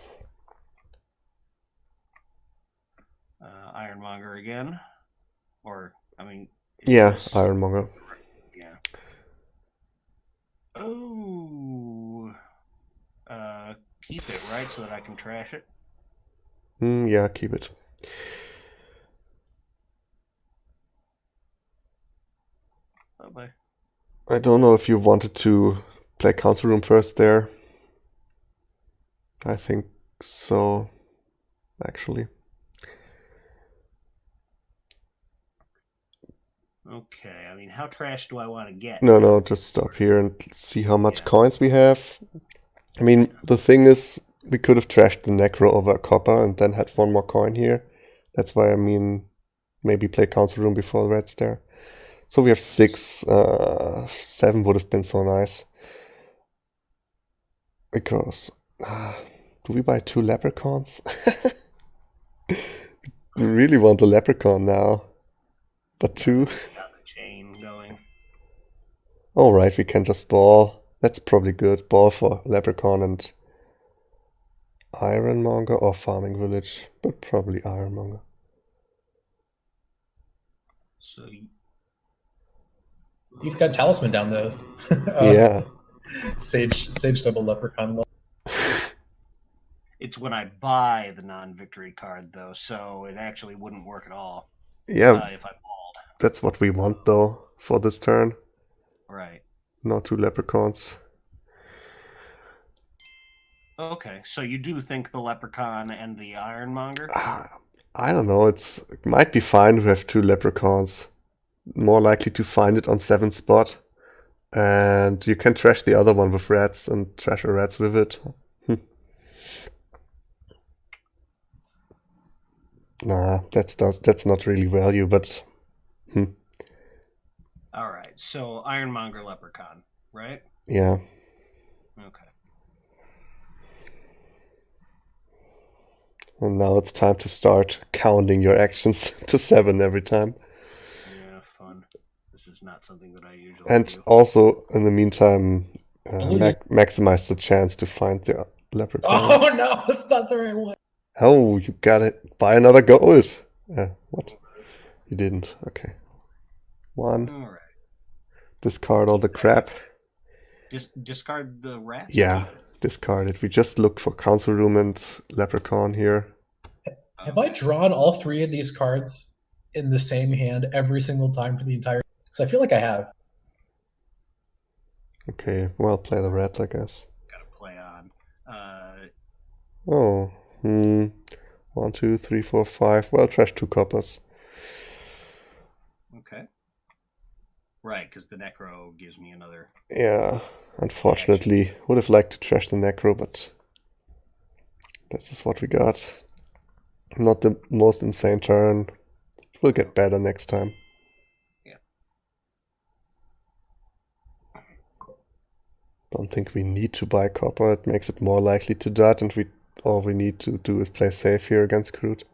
Ironmonger again. Or, I mean... Yeah, ironmonger. Yeah. Oh. Keep it, right? So that I can trash it? Yeah, keep it. Bye-bye. I don't know if you wanted to play council room first there. I think so, actually. Okay, I mean, how trash do I want to get? No, just stop here and see how much coins we have. I mean, the thing is, we could have trashed the necro over a copper and then had 1 more coin here. That's why, I mean, maybe play council room before the reds there. So we have 6, 7 would have been so nice. Because, do we buy 2 leprechauns? We really want a leprechaun now. But 2? Got the chain going. Alright, we can just ball. That's probably good. Ball for leprechaun and ironmonger or farming village. But probably ironmonger. So you've got talisman down though. Yeah. Sage double leprechaun. It's when I buy the non-victory card though, so it actually wouldn't work at all. Yeah. If I balled. That's what we want though for this turn. Right. Not 2 leprechauns. Okay, so you do think the leprechaun and the ironmonger? I don't know. It might be fine to have 2 leprechauns. More likely to find it on 7th spot. And you can trash the other one with rats and trash a rats with it. Nah, that's not really value, but right, so Ironmonger Leprechaun, right? Yeah. Okay. And now it's time to start counting your actions to 7 every time. Yeah, fun. This is not something that I usually And do. also, in the meantime, maximize the chance to find the leprechaun. Oh no, it's not the right one. Oh, you got it. Buy another gold. What? You didn't. Okay. 1. All right. Discard all the crap. Discard the rat? Yeah, discard it. We just looked for council room and leprechaun here. Have I drawn all 3 of these cards in the same hand every single time for the entire? Because I feel like I have. Okay, well, play the rats, I guess. Gotta play on. Oh, 1, 2, 3, 4, 5. Well, trash 2 coppers. Okay. Right, because the Necro gives me another. Yeah, unfortunately, would have liked to trash the Necro, but this is what we got. Not the most insane turn. We'll get better next time. Yeah. Don't think we need to buy copper. It makes it more likely to dot, and all we need to do is play safe here against Crude.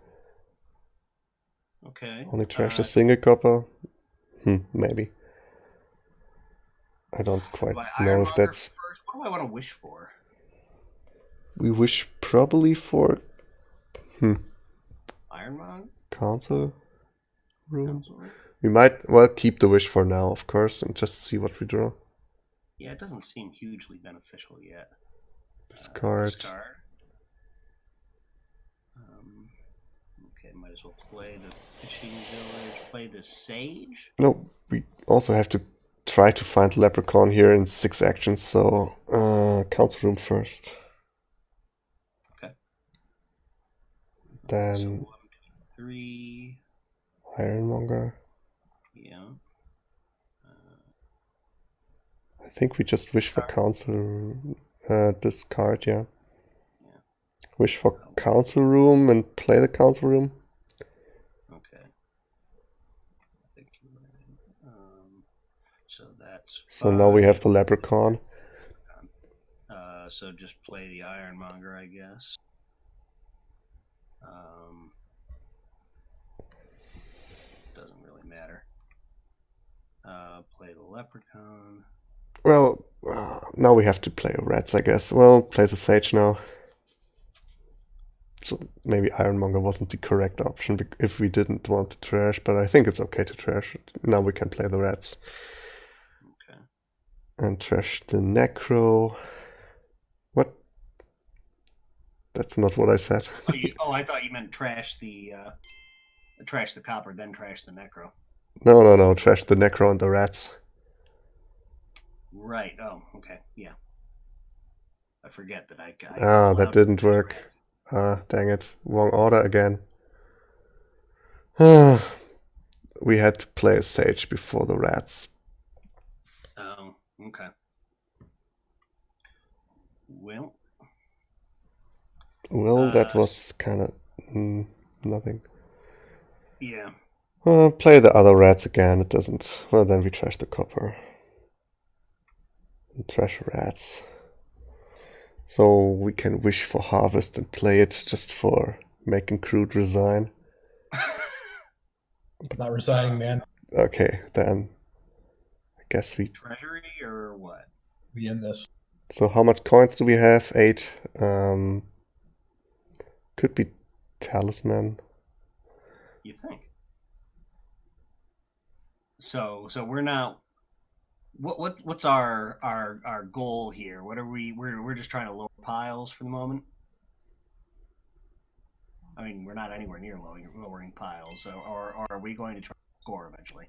Okay. Only trash a single copper. Maybe. I don't quite know if that's... First, what do I want to wish for? We wish probably for... Ironmonger? Council room? We might, well, keep the wish for now, of course, and just see what we draw. Yeah, it doesn't seem hugely beneficial yet. Discard. Okay, might as well play the fishing village. Play the sage? No, we also have to try to find leprechaun here in 6 actions, so council room first. Okay. Then so 1, 2, 3. Ironmonger. Yeah. I think we just wish for council. Discard, yeah. Wish for council room and play the council room. Okay. I think you're right. So that's. So now we have the leprechaun. So just play the Ironmonger, I guess. Doesn't really matter. Play the leprechaun. Well, now we have to play rats, I guess. Well, play the sage now. So maybe Ironmonger wasn't the correct option if we didn't want to trash, but I think it's okay to trash. Now we can play the rats. Okay. And trash the Necro. What? That's not what I said. I thought you meant trash the copper, then trash the Necro. No. Trash the Necro and the rats. Right. Oh, okay. Yeah. I forget that I that didn't work. Dang it. Wrong order again. We had to play a sage before the rats. Oh, okay. Well, that was kind of nothing. Yeah. Play the other rats again. It doesn't. Well, then we trash the copper. And trash rats. So we can wish for harvest and play it just for making Crude resign. Not resigning, man. Okay, then I guess we... Treasury or what? We end this. So how much coins do we have? 8. Could be talisman. You think? So we're not... What's our goal here? What are we're just trying to lower piles for the moment? I mean, we're not anywhere near lowering piles, or are we going to try to score eventually?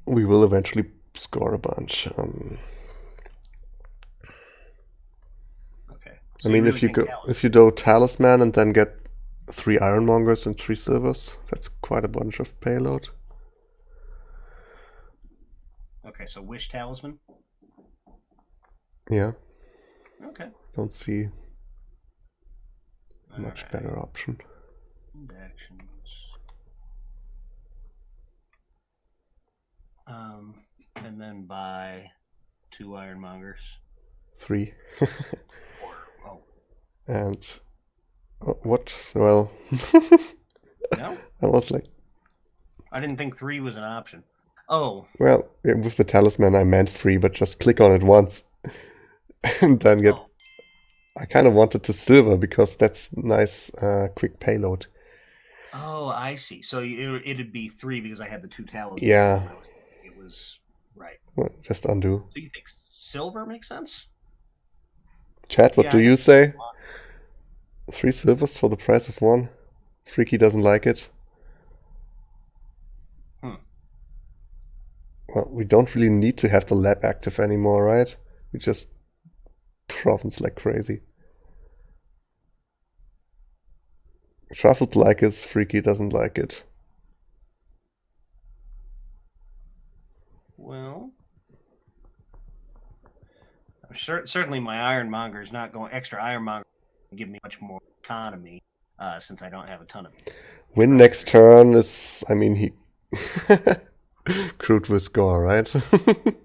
We will eventually score a bunch. Okay. So I mean, if you do talisman and then get 3 ironmongers and 3 silvers, that's quite a bunch of payload. Okay, so wish talisman. Yeah. Okay. Don't see a much better option. Actions. And then buy 2 Ironmongers. 3. Oh. And what? Well, No? I was like, I didn't think 3 was an option. Oh. Well, yeah, with the talisman I meant 3, but just click on it once. And then get... Oh. I kind of wanted to silver because that's nice quick payload. Oh, I see. So it'd be 3 because I had the 2 talismans. Yeah. It was right. Well, just undo. So you think silver makes sense? Chat, what do you say? 3 silvers for the price of 1. Freaky doesn't like it. Well, we don't really need to have the lab active anymore, right? We just province like crazy. Truffled like it, Freaky doesn't like it. Well, certainly my Ironmonger is not going extra Ironmonger to give me much more economy since I don't have a ton of it. Win next turn is, I mean, he... Crude will score, right? Alright.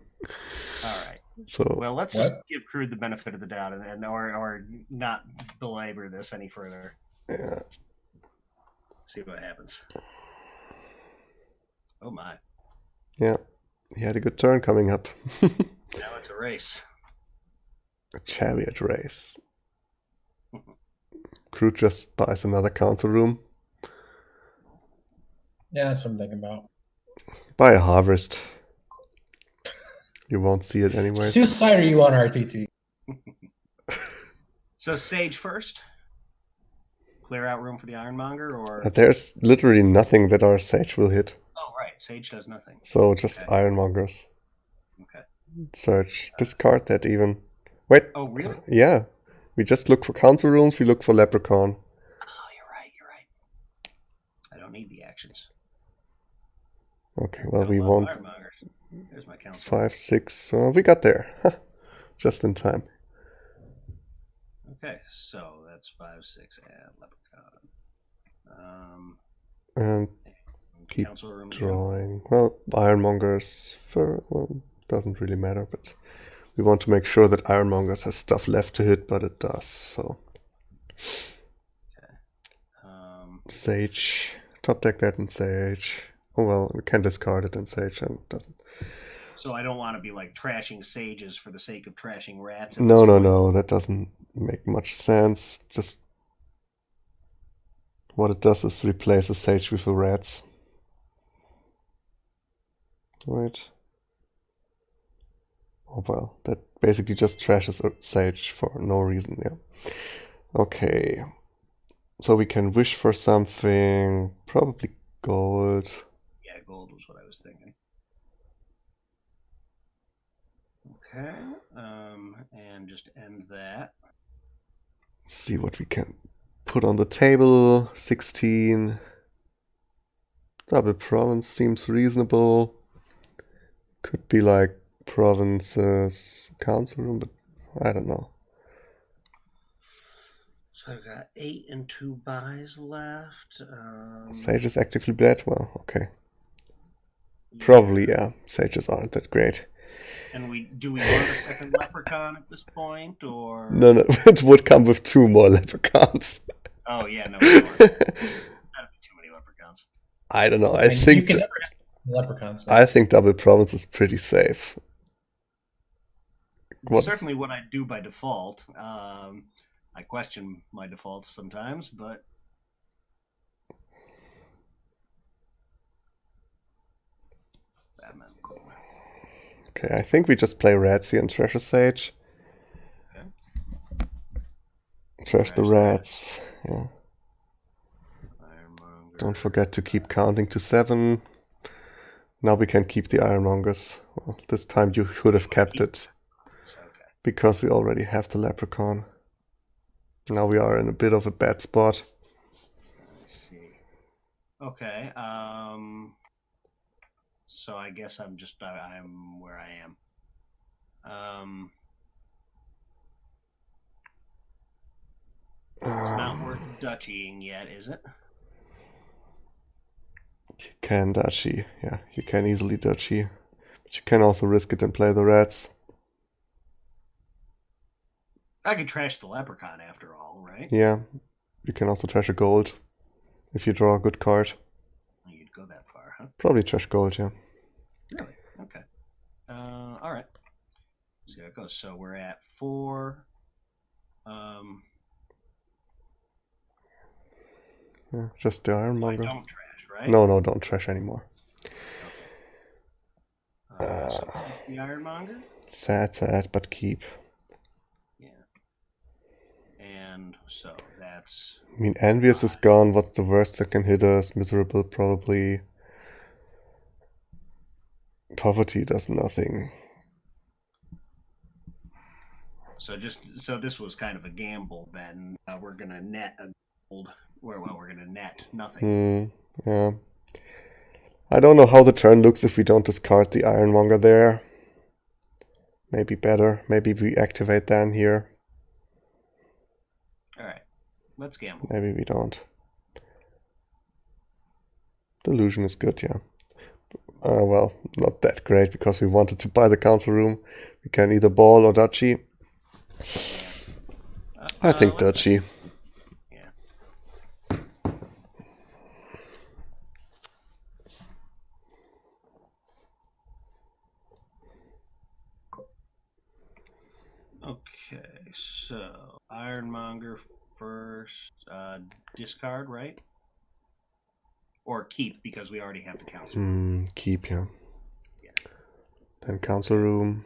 So, well, let's just give Crude the benefit of the doubt or not belabor this any further. Yeah. See what happens. Oh my. Yeah. He had a good turn coming up. Now it's a race. A chariot race. Crude just buys another council room. Yeah, that's what I'm thinking about. Buy a harvest. You won't see it anyway. Whose side are you on, RTT? So Sage first? Clear out room for the Ironmonger, or There's literally nothing that our Sage will hit. Oh right, Sage does nothing. So just Ironmongers. Okay. Search. Discard that even. Wait. Oh really? Yeah. We just look for council rooms, we look for Leprechaun. Oh, you're right. I don't need the actions. Okay, well we won't. There's my council. 5, 6. We got there. Just in time. Okay, so that's 5, 6, and Leprechaun. And keep drawing. Well, Ironmongers doesn't really matter, but we want to make sure that Ironmongers has stuff left to hit, but it does, so. Okay. Sage. Top deck that in Sage. Oh well, we can discard it in Sage and it doesn't. So I don't want to be like trashing Sages for the sake of trashing rats. No, that doesn't make much sense. Just what it does is replace a Sage with a rats. Right. Oh well, that basically just trashes a Sage for no reason, yeah. Okay. So we can wish for something, probably gold. Yeah, gold was what I was thinking. Okay, and just end that. Let's see what we can put on the table. 16. Double province seems reasonable. Could be like provinces, council room, but I don't know. So I've got 8 and 2 buys left. Sage is actively bled? Well, okay. Probably, yeah. Sages aren't that great. And do we want a second leprechaun at this point, or No, it would come with 2 more leprechauns. Oh yeah, no, that'd be too many leprechauns. I don't know. I think you can never have leprechauns. Man. I think double province is pretty safe. Certainly what I do by default. I question my defaults sometimes, but Batman. Okay, I think we just play Ratsy and Treasure Sage. Okay. Trash the rats. Yeah. Don't forget to keep counting to 7. Now we can keep the Ironmongers. Well, this time you should have kept it. Because we already have the Leprechaun. Now we are in a bit of a bad spot. Let's see. Okay. So I guess I'm where I am. It's not worth duchying yet, is it? You can duchy. Yeah, you can easily duchy. But you can also risk it and play the rats. I could trash the leprechaun after all, right? Yeah. You can also trash a gold if you draw a good card. You'd go that far, huh? Probably trash gold, yeah. Really? Okay. All right. See how it goes. So we're at 4. Yeah, just the Ironmonger. So I don't trash, right? No, don't trash anymore. Okay. So keep the Ironmonger. Sad, but keep. Yeah. And so that's... I mean, Envious is gone. What's the worst that can hit us? Miserable, probably. Poverty does nothing. So this was kind of a gamble then. We're going to net a gold. We're going to net nothing. Yeah. I don't know how the turn looks if we don't discard the Ironmonger there. Maybe better. Maybe we activate Dan here. Alright. Let's gamble. Maybe we don't. Delusion is good, yeah. Well, not that great because we wanted to buy the council room. We can either ball or duchy. I think duchy. Yeah. Okay, so Ironmonger first. Discard, right? Or keep because we already have the council room. Keep, yeah. Then council room.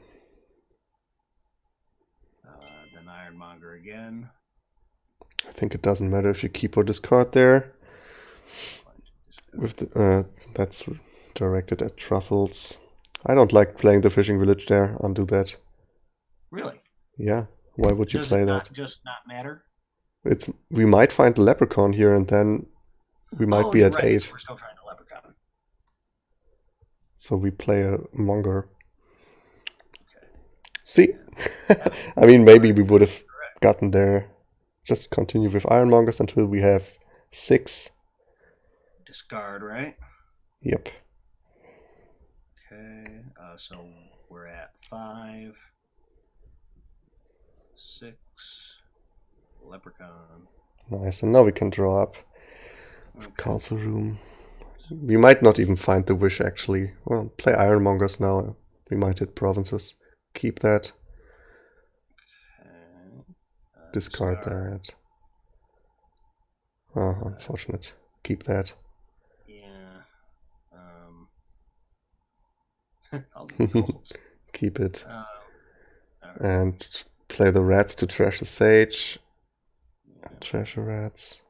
Then Ironmonger again. I think it doesn't matter if you keep or discard there. With the that's directed at truffles. I don't like playing the fishing village there. Undo that. Really? Yeah. Why would you play that? Just not matter? We might find the leprechaun here and then we might be at right. 8. We're still trying to leprechaun. So we play a monger. Okay. See? I mean, maybe we would have gotten there. Just continue with Ironmongers until we have 6. Discard, right? Yep. Okay. So we're at 5. 6. Leprechaun. Nice. And now we can draw up. Okay. Council room. We might not even find the wish, actually. Well, play Ironmongers now. We might hit provinces. Keep that. Okay. Discard that. Oh, unfortunate. Keep that. Yeah. I'll do goals. Keep it. Right. And play the rats to trash the sage. Yeah. Trash the rats.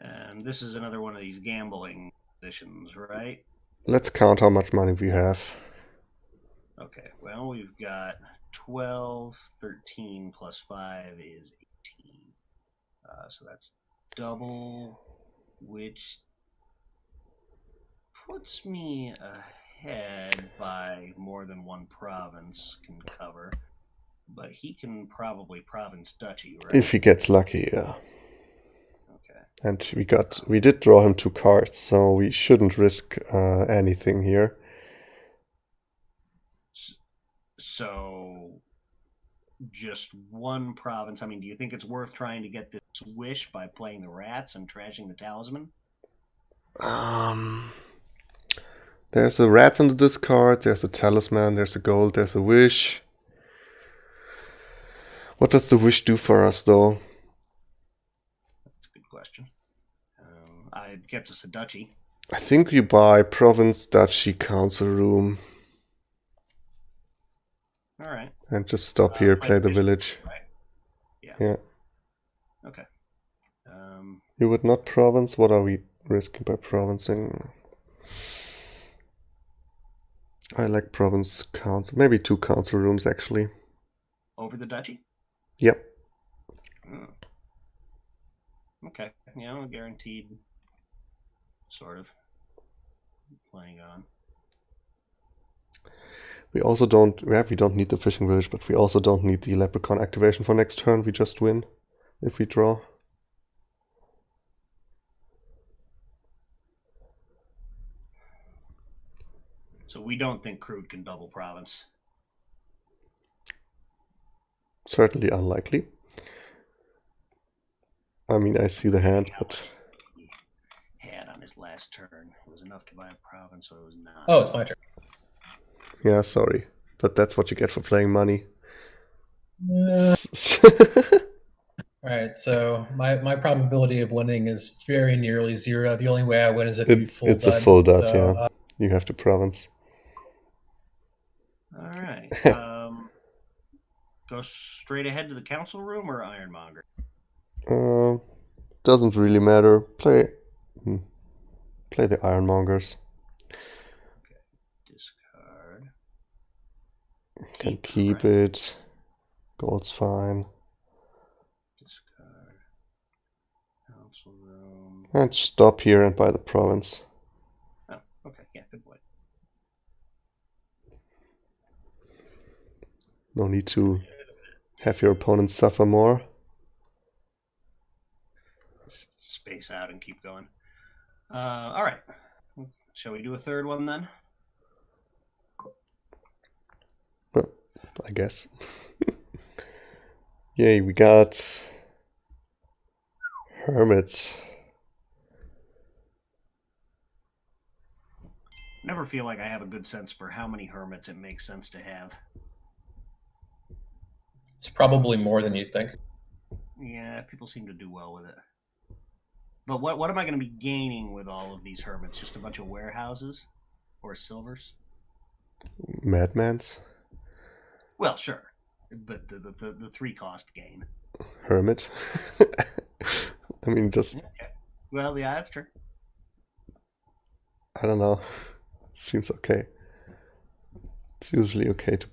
And this is another one of these gambling positions, right? Let's count how much money we have. Okay, well, we've got 12, 13 plus 5 is 18. So that's double, which puts me ahead by more than one province can cover. But he can probably province duchy, right? If he gets lucky, yeah. Okay. And we did draw him 2 cards, so we shouldn't risk anything here. So, just one province. I mean, do you think it's worth trying to get this wish by playing the rats and trashing the talisman? There's a rat on the discard, there's a talisman, there's a gold, there's a wish. What does the wish do for us, though? That's a good question. It gets us a duchy. I think you buy province, duchy, council room. All right. And just stop here, play the village. Right? Yeah. Okay. You would not province? What are we risking by provincing? I like province council. Maybe 2 council rooms, actually. Over the duchy? Yep. Okay. Yeah, guaranteed. Sort of. Playing on. We also don't need the fishing village, but we also don't need the leprechaun activation for next turn. We just win if we draw. So we don't think Crude can double province. Certainly unlikely. I mean, I see the hand, but he had on his last turn. It was enough to buy a province, so it was not. Oh, it's my turn. Yeah, sorry, but that's what you get for playing money. All right, so my probability of winning is very nearly zero. The only way I win is if you full it's dud. a full dud, so, yeah. You have to province. All right. Go straight ahead to the council room or Ironmonger? Doesn't really matter. Play the Ironmongers. Okay. Discard. Can keep it. Gold's fine. Discard. Council room. And stop here and buy the province. Oh, okay. Yeah, good point. No need to have your opponent suffer more. Space out and keep going. All right. Shall we do a third one then? Well, I guess. Yay, we got Hermit. Never feel like I have a good sense for how many hermits it makes sense to have. It's probably more than you think. Yeah, people seem to do well with it. But what am I going to be gaining with all of these hermits? Just a bunch of warehouses? Or silvers? Madmans? Well, sure. But the 3-cost gain. Hermit? I mean, just... Okay. Well, yeah, that's true. I don't know. Seems okay. It's usually okay to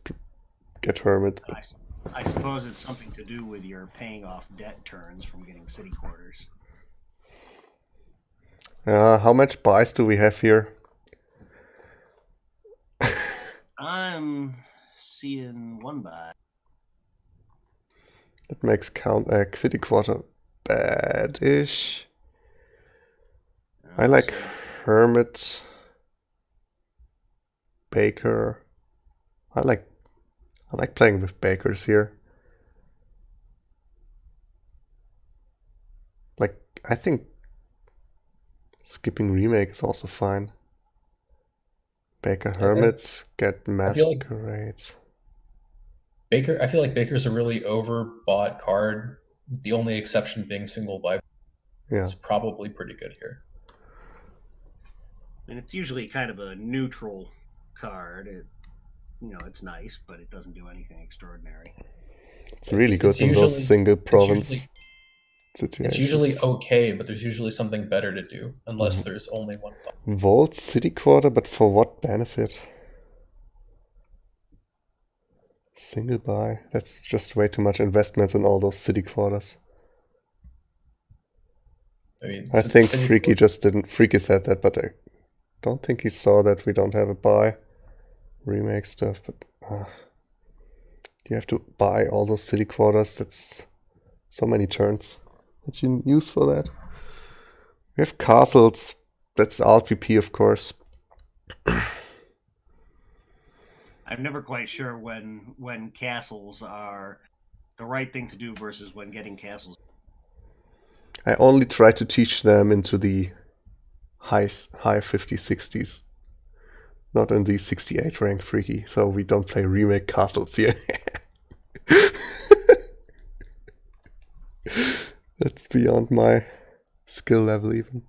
get Hermit. I suppose it's something to do with your paying off debt turns from getting city quarters. How much buys do we have here? I'm seeing 1 buy. That makes city quarter bad-ish. I like Hermit, Baker. I like playing with Bakers here. Like, I think skipping remake is also fine. Baker Hermit, get Masquerade. I feel like Baker's a really overbought card. The only exception being single buy. Yeah. It's probably pretty good here. And it's usually kind of a neutral card. It's nice, but it doesn't do anything extraordinary. It's really good in those single province situations. It's usually okay, but there's usually something better to do, unless there's only one. Vault city quarter, but for what benefit? Single buy. That's just way too much investment in all those city quarters. I think Freaky Freaky said that, but I don't think he saw that we don't have a buy remake stuff. But you have to buy all those city quarters. That's so many turns that you use for that. We have castles. That's RTT, of course. I'm never quite sure when castles are the right thing to do versus when getting castles. I only try to teach them into the high 50s, 60s. Not in the 68 rank Freaky, so we don't play remake castles here. That's beyond my skill level even.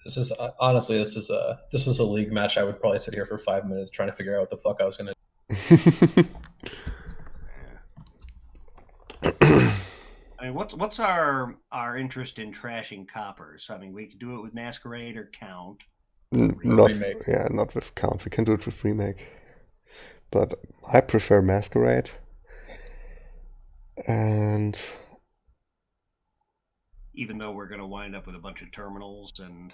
This is honestly, this is a league match. I would probably sit here for 5 minutes trying to figure out what the fuck I was gonna do. I mean, what's our interest in trashing coppers? I mean, we could do it with Masquerade or Count. Not with Count. We can do it with remake, but I prefer Masquerade. And even though we're going to wind up with a bunch of terminals and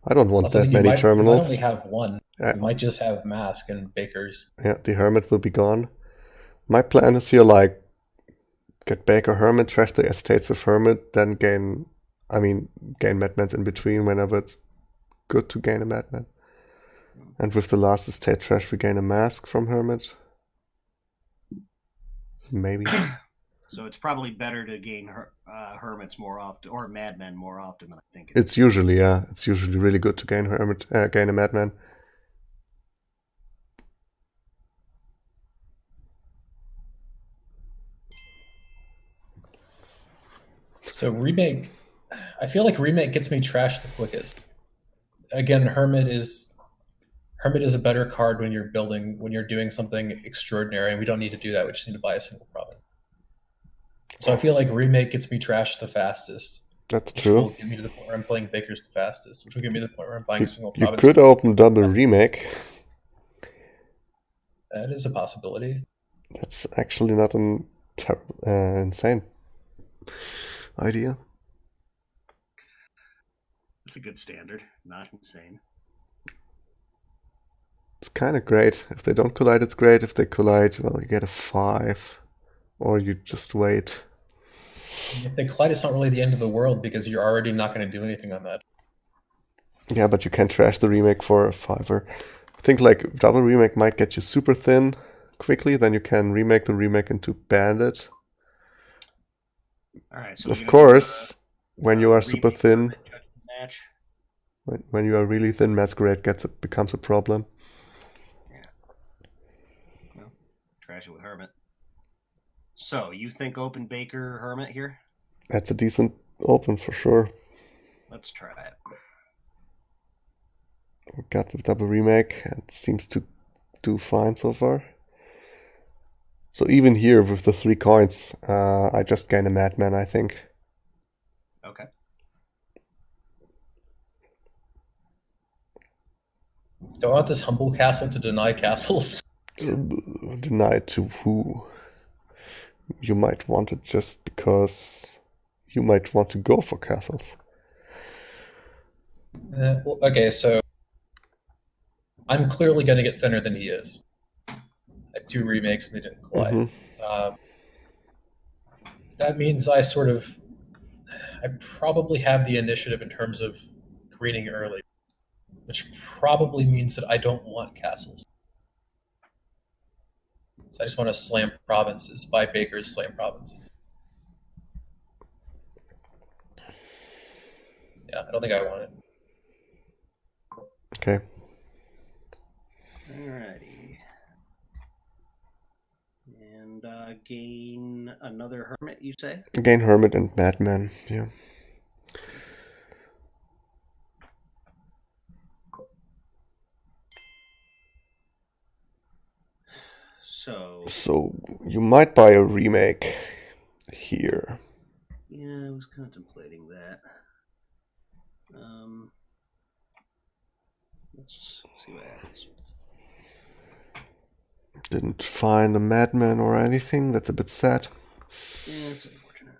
I don't want Also, I that think you many might terminals. only have one. You might just have Mask and Baker's. Yeah, the Hermit will be gone. My plan is here, like, get Baker Hermit, trash the estates with Hermit, then gain Madmans in between whenever it's good to gain a Madman. And with the last estate trash, we gain a Mask from Hermit. Maybe. So it's probably better to gain Hermits more often, or Madmen more often than I think it is. It's usually really good to gain gain a Madman. So Remake, I feel like Remake gets me trashed the quickest. Again, Hermit is a better card when you're doing something extraordinary, and we don't need to do that. We just need to buy a single province. So I feel like Remake gets me trashed the fastest. That's which true. will get me to the point where I'm playing Baker's the fastest, which will get me to the point where I'm buying a single You province. could open double Remake. That is a possibility. That's actually not an insane idea. It's a good standard, not insane. It's kind of great. If they don't collide, it's great. If they collide, well, you get a 5. Or you just wait. If they collide, it's not really the end of the world because you're already not going to do anything on that. Yeah, but you can trash the Remake for a 5-er. I think like double Remake might get you super thin quickly, then you can remake the Remake into Bandit. Alright, so of course, when you are super thin, match. When you are really thin, Masquerade becomes a problem. Yeah. Well, trash it with Hermit. So, you think open Baker Hermit here? That's a decent open for sure. Let's try it. We got the double Remake. It seems to do fine so far. So even here with the 3 coins, I just gain a Madman, I think. Okay. Do I want this humble castle to deny castles? Deny to who? You might want it just because you might want to go for castles. Well, okay, so I'm clearly going to get thinner than he is. I have 2 remakes and they didn't collide. That means I probably have the initiative in terms of greening early, which probably means that I don't want castles. So I just want to slam provinces, buy Baker's, slam provinces. Yeah, I don't think I want it. Okay. Alrighty. And gain another Hermit, you say? Gain Hermit and Madman, yeah. So you might buy a Remake here. Yeah, I was contemplating that. Let's see what happens. Didn't find a Madman or anything. That's a bit sad. Yeah, it's unfortunate.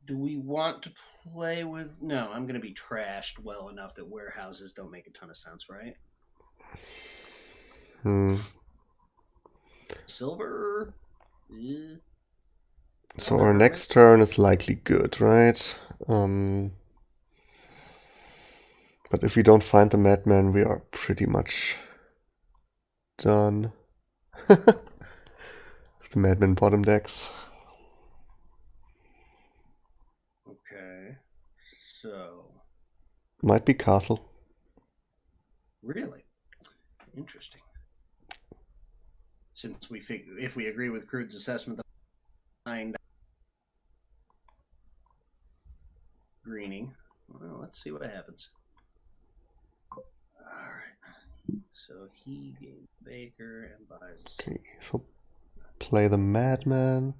Do we want to play with... No, I'm going to be trashed well enough that warehouses don't make a ton of sense, right? Silver? Yeah. So our next turn is likely good, right? But if we don't find the Madman, we are pretty much done. The Madman bottom decks. Okay. So... Might be castle. Really? Interesting. Since if we agree with Crude's assessment, behind greening. Well, let's see what happens. Alright. So he gains Baker and buys a... Okay, so play the Madman,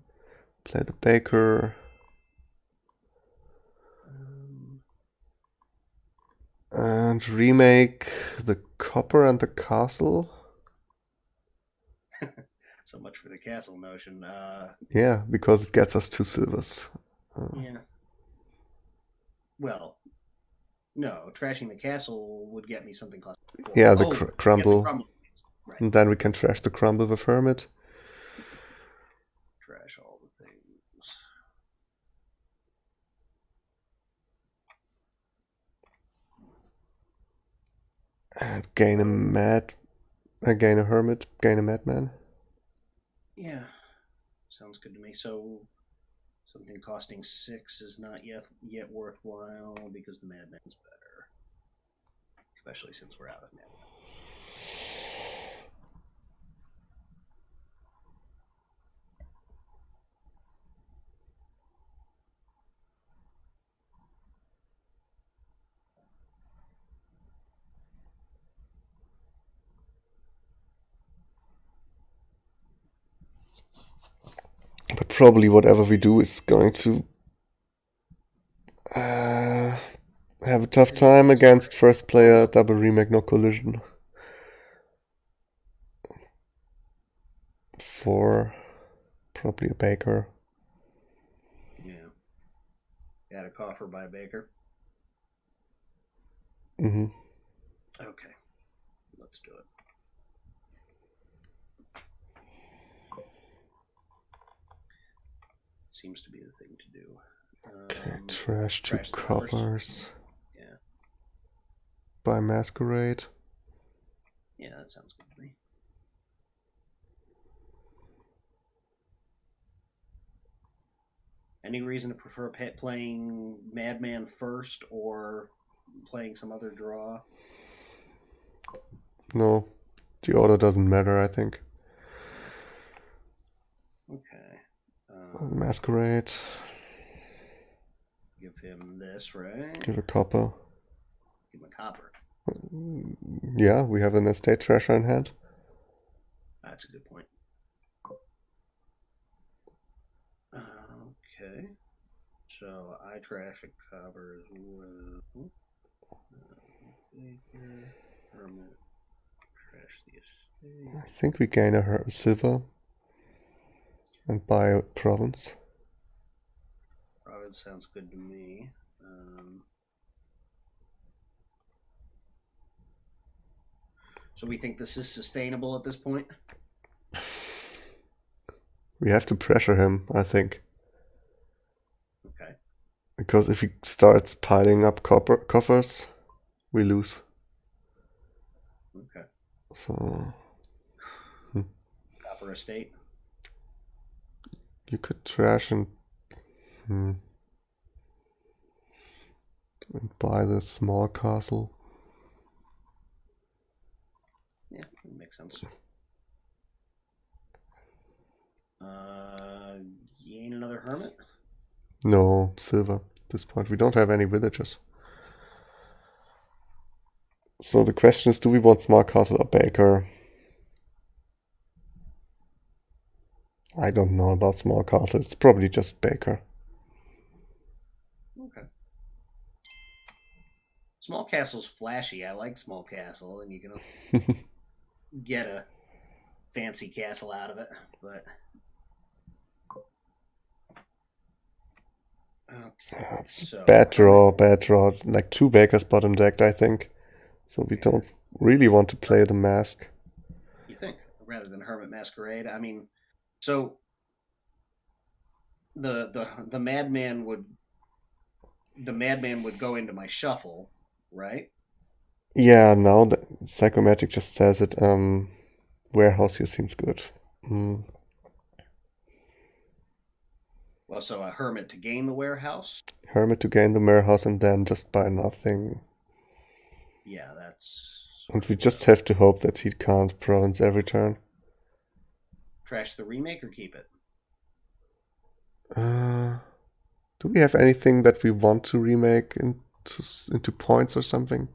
play the Baker. And remake the Copper and the Castle. So much for the castle notion. Yeah, because it gets us 2 silvers. Yeah. Well, No, trashing the castle would get me something costing 4. Yeah, the crumble. Yeah, the crumble. Right. And then we can trash the crumble with Hermit. Trash all the things. And gain a Hermit, gain a Madman. Yeah, sounds good to me. So something costing 6 is not yet worthwhile because the Madman's better, especially since we're out of Madman. But probably whatever we do is going to have a tough time against first player double remake no collision. For probably a Baker. Yeah. Got a coffer by Baker. Mm-hmm. Okay. Let's do it. Seems to be the thing to do. Okay, trash 2 coppers. Yeah. By Masquerade. Yeah, that sounds good to me. Any reason to prefer playing Madman first or playing some other draw? No, the order doesn't matter, I think. Okay. Masquerade. Give him this, right? Give a copper. Give him a copper. Yeah, we have an estate trasher in hand. That's a good point. Okay. So I trash a copper as well. Baker, Hermit, trash the estate. I think we gain a silver and buy a province. Province sounds good to me. So we think this is sustainable at this point? We have to pressure him, I think. Okay. Because if he starts piling up coffers, we lose. Okay. So... Copper estate. You could trash and buy the small castle. Yeah, that makes sense. Gain another hermit? No, silver. At this point, we don't have any villagers. So the question is, do we want small castle or Baker? I don't know about small castle. It's probably just Baker. Okay. Small castle's flashy. I like small castle, and you can get a fancy castle out of it. But okay, so bad draw. Like 2 Bakers bottom decked, I think. So we don't really want to play the mask. You think, rather than Hermit Masquerade? I mean, so the madman would go into my shuffle, right? Yeah, now the Psychomatic just says it. Warehouse here seems good. Well, so a Hermit to gain the warehouse. Hermit to gain the warehouse and then just buy nothing. Yeah, that's. And we just have to hope that he can't province every turn. Trash the remake or keep it? Do we have anything that we want to remake into points or something?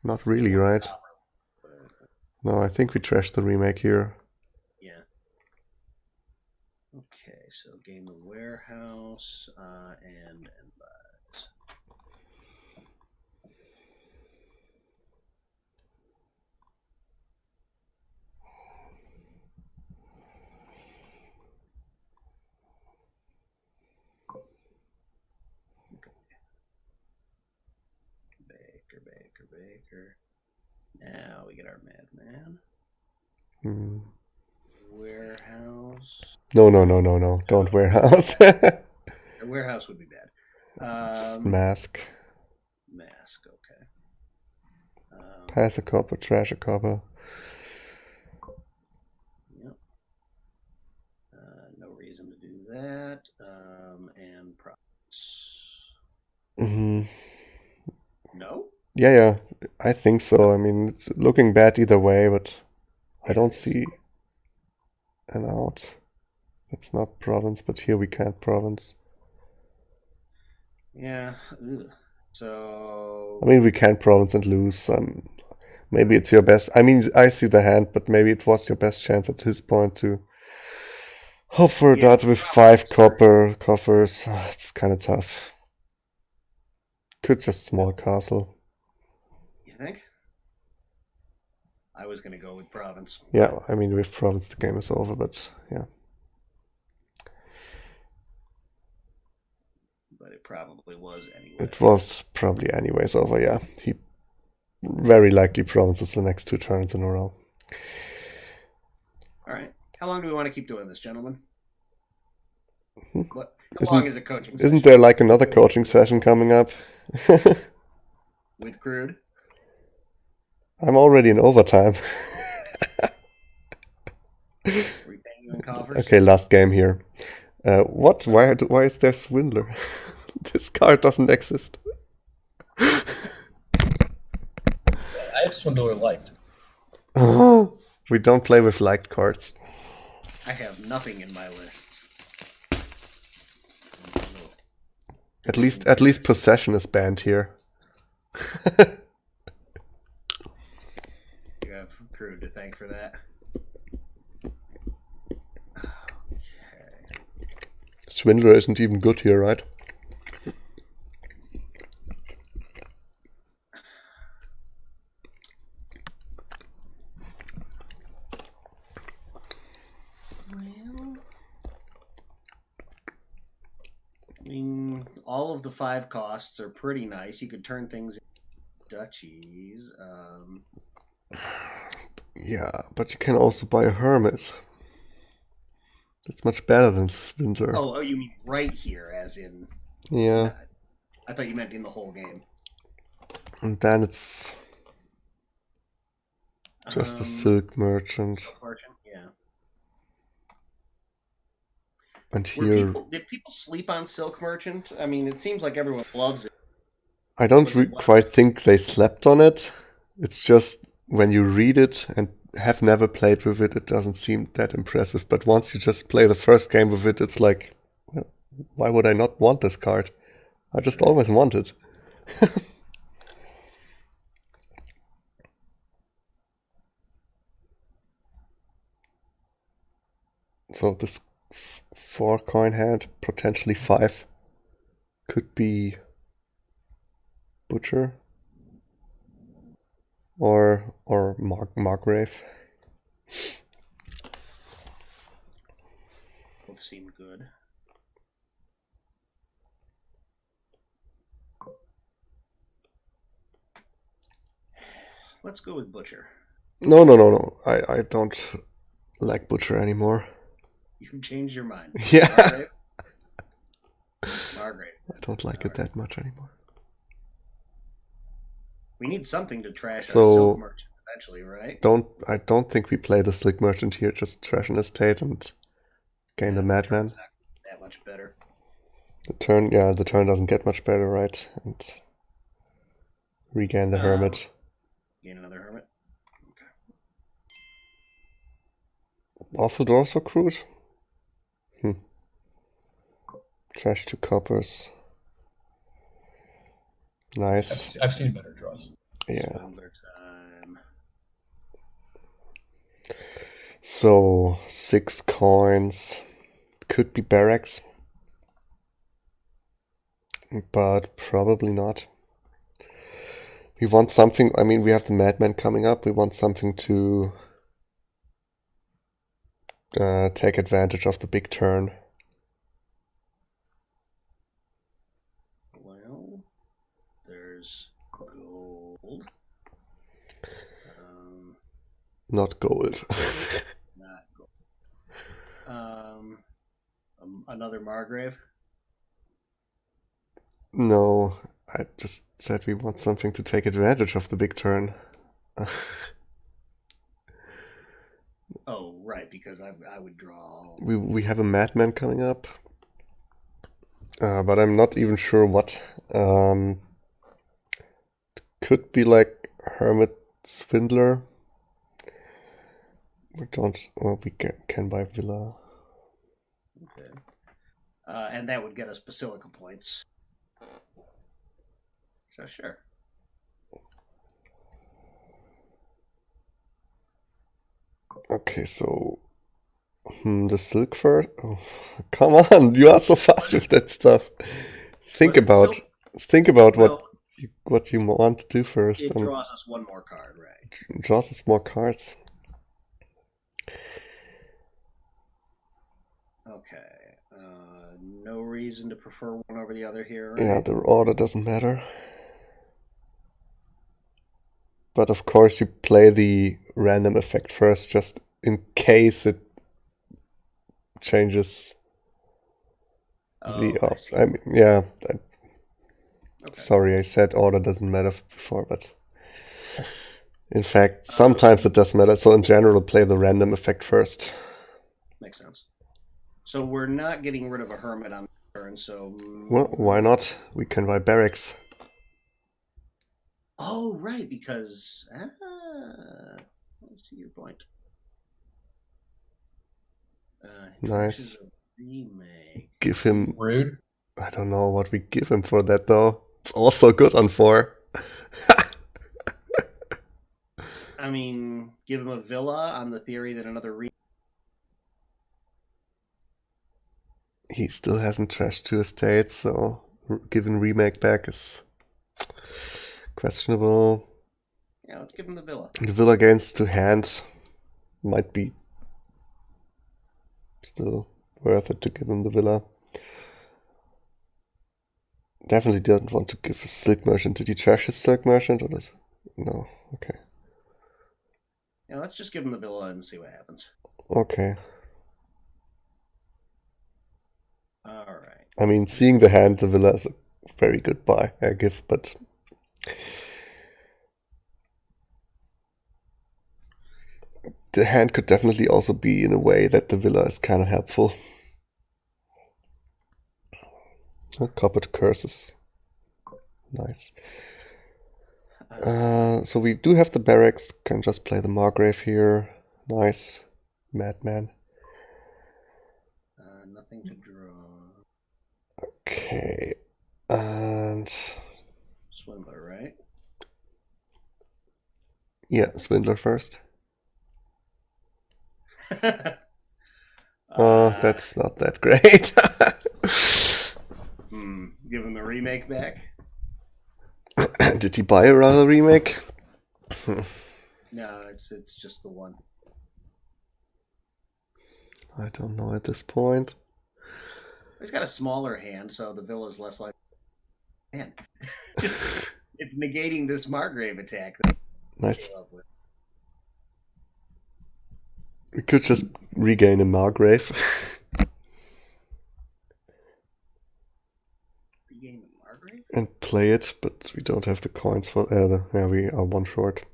Not really, right? No, I think we trash the remake here. Yeah. Okay, so gain the warehouse and buys. Baker. Now we get our madman. Warehouse. No. Don't warehouse. A warehouse would be bad. Just mask. Mask, okay. Pass a copper, trash a copper. Yep. No reason to do that. And profits. No? Yeah. I think so. I mean, it's looking bad either way, but I don't see an out. It's not province, but here we can't province. Yeah. Ugh. So. I mean, we can't province and lose. Maybe it's your best. I mean, I see the hand, but maybe it was your best chance at his point to hope for a dot with 5 coffers. It's kind of tough. Could just small castle. You think? I was going to go with province. Yeah, I mean, with province the game is over, but yeah. But it probably was anyway. It was probably anyways over, yeah. He very likely provinces the next 2 turns in a row. All right. How long do we want to keep doing this, gentlemen? How Isn't- long is a coaching session? Isn't there like another coaching session coming up? With Crude? I'm already in overtime. Are we paying you in coffers? Okay, last game here. What? Why is there Swindler? This card doesn't exist. I have Swindler liked. We don't play with liked cards. I have nothing in my lists. At least possession is banned here. You have Crude to thank for that. Okay. Swindler isn't even good here, right? Well, I mean, all of the 5 costs are pretty nice. You could turn things into duchies. Yeah, but you can also buy a Hermit. It's much better than Swindler. Oh, you mean right here, as in... Yeah. I thought you meant in the whole game. And then it's just a Silk Merchant. Yeah. And here... Did people sleep on Silk Merchant? I mean, it seems like everyone loves it. I don't quite think they slept on it. It's just when you read it and have never played with it, it doesn't seem that impressive. But once you just play the first game with it, it's like, well, why would I not want this card? I just always want it. So this 4 coin hand, potentially 5, could be Butcher or Margrave. Both seem good. Let's go with Butcher. No. I don't like Butcher anymore. You changed your mind. Yeah. Margrave. I don't like it that much anymore. We need something to trash our So, Silk Merchant eventually, right? I don't think we play the Slick Merchant here, just trash an estate and gain the Madman. Not that much better. The turn doesn't get much better, right? And regain the Hermit. Gain another Hermit. Okay. Off the doors for Crude? Trash 2 coppers. Nice. I've seen better draws. Yeah. Time. So 6 coins. Could be barracks. But probably not. We want something. I mean, we have the Madman coming up. We want something to take advantage of the big turn. Well, there's gold. Not gold. Not gold. Another Margrave? No, I just said we want something to take advantage of the big turn. Oh, right, because I would draw... We have a Madman coming up. But I'm not even sure what. Could be like Hermit Swindler. We can buy Villa. Okay. And that would get us Basilica points. So sure. Okay, so the Silk Fur. Oh, come on, you are so fast with that stuff. Think about what you want to do first. It draws us one more card, right? Draws us more cards. Okay. No reason to prefer one over the other here, right? Yeah, the order doesn't matter. But of course you play the random effect first, just in case it changes the option. I mean, yeah. Okay. Sorry, I said order doesn't matter before, but in fact, sometimes it does matter. So in general, play the random effect first. Makes sense. So we're not getting rid of a Hermit on the turn, so... Well, why not? We can buy Barracks. Oh, right, because... I see your point. Nice. Remake. Give him... Rude. I don't know what we give him for that, though. It's also good on 4. I mean, give him a Villa on the theory that another... He still hasn't trashed 2 estates, so giving remake back is questionable. Yeah, let's give him the Villa. The Villa gains to hand might be still worth it to give him the Villa. Definitely doesn't want to give a Silk Merchant. Did he trash his Silk Merchant or does? No. Okay. Yeah, let's just give him the Villa and see what happens. Okay. All right. I mean, seeing the hand, the Villa is a very good buy, I give, but the hand could definitely also be in a way that the Villa is kind of helpful. Copper to curses. Nice. So we do have the Barracks, can just play the Margrave here. Nice. Madman. Nothing to draw. Okay. And... Swindler, right? Yeah, Swindler first. That's not that great. Give him the remake back. Did he buy a rather remake? No, it's just the one. I don't know at this point. He's got a smaller hand, so the Villa's less like... Man. It's negating this Margrave attack. Nice. We could just regain a Margrave. Regain the Margrave? And play it, but we don't have the coins for... yeah, we are one short.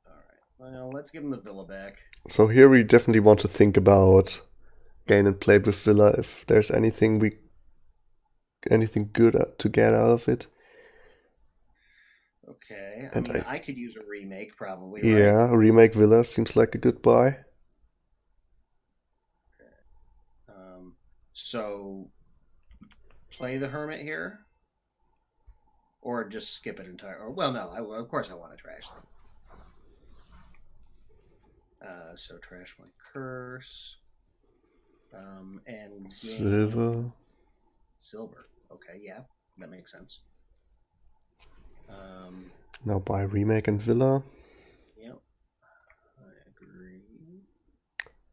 Alright, well, let's give him the Villa back. So here we definitely want to think about gain and play with Villa, if there's anything good to get out of it. Okay, And I could use a remake probably, yeah, right? remake Villa seems like a good buy. Okay. So play the Hermit here? Or just skip it entirely? Well, no, of course I want to trash them. So trash my curse. And Silver. Silver. Okay, yeah, that makes sense. Now buy remake and Villa. Yep, I agree.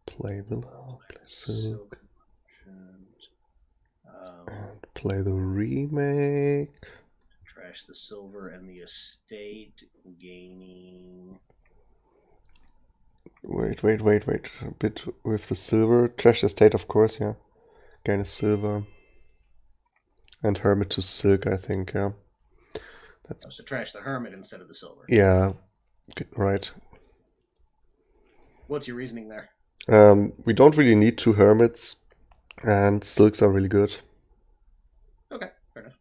Play Villa. Play Silk. And play the remake. Trash the silver and the estate, gaining Wait. A bit with the silver. Trash the estate, of course, yeah. Gain a silver. And Hermit to Silk, I think, yeah. So trash the Hermit instead of the silver. Yeah, right. What's your reasoning there? We don't really need 2 Hermits, and Silks are really good. Okay, fair enough.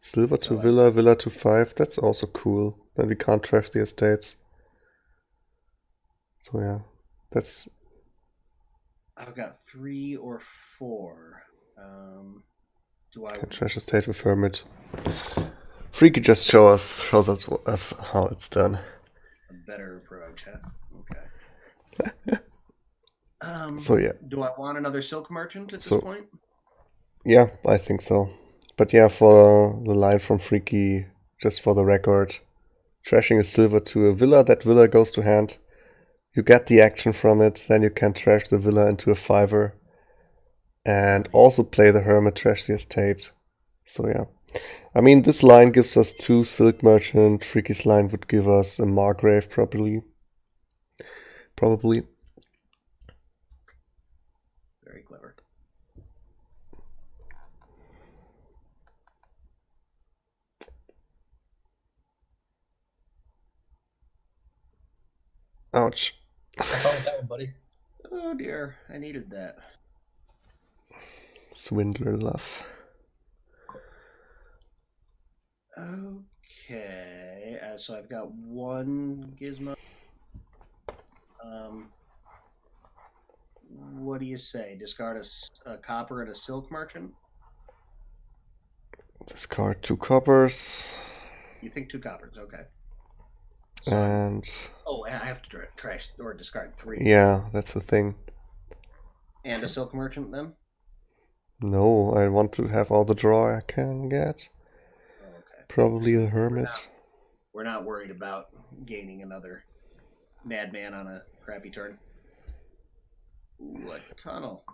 Silver to Villa, Villa to 5, that's also cool. Then we can't trash the estates. So yeah, that's... I've got 3 or 4. Do I... Can trash estate with Hermit. Freaky just shows us how it's done. A better approach, huh? Okay. So yeah. Do I want another Silk Merchant at this point? Yeah, I think so. But yeah, for the line from Freaky, just for the record, trashing a silver to a villa, that villa goes to hand. You get the action from it, then you can trash the villa into a 5er. And also play the Hermit, trash the estate. So yeah. I mean, this line gives us 2 Silk Merchant. Freaky's line would give us a Margrave, probably. Very clever. Ouch. Have fun with that one, buddy. Oh dear, I needed that. Swindler love. Okay, so I've got 1 gizmo. What do you say? Discard a copper and a Silk Merchant? Discard 2 coppers. You think 2 coppers, okay. So and I have to trash or discard 3. Yeah, that's the thing. And a Silk Merchant then? No, I want to have all the draw I can get. Okay. Probably a Hermit. We're not worried about gaining another Madman on a crappy turn. Ooh, a tunnel.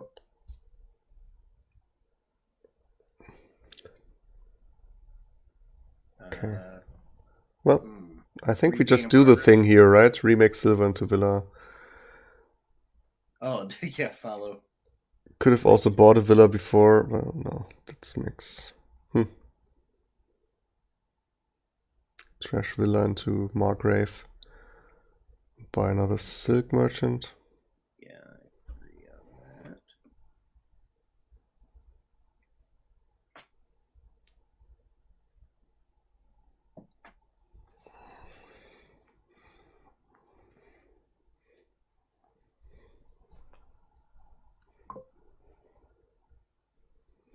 Okay. Well, I think we just do the Margrave. thing here, right? Remake silver into villa. Oh, yeah, follow. Could have also bought a villa before. Well, no, that's mix. Trash villa into Margrave. Buy another Silk Merchant. Yeah, I agree on that.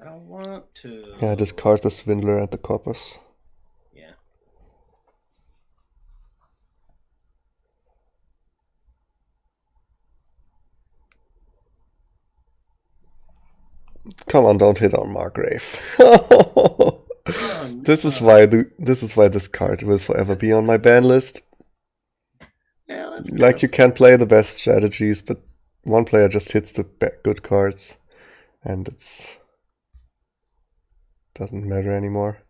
I don't want to. Yeah, discard the Swindler and the coppers. Yeah. Come on, don't hit on Margrave. This is why this card will forever be on my ban list. Yeah, like you can play the best strategies, but one player just hits the good cards, and it's doesn't matter anymore.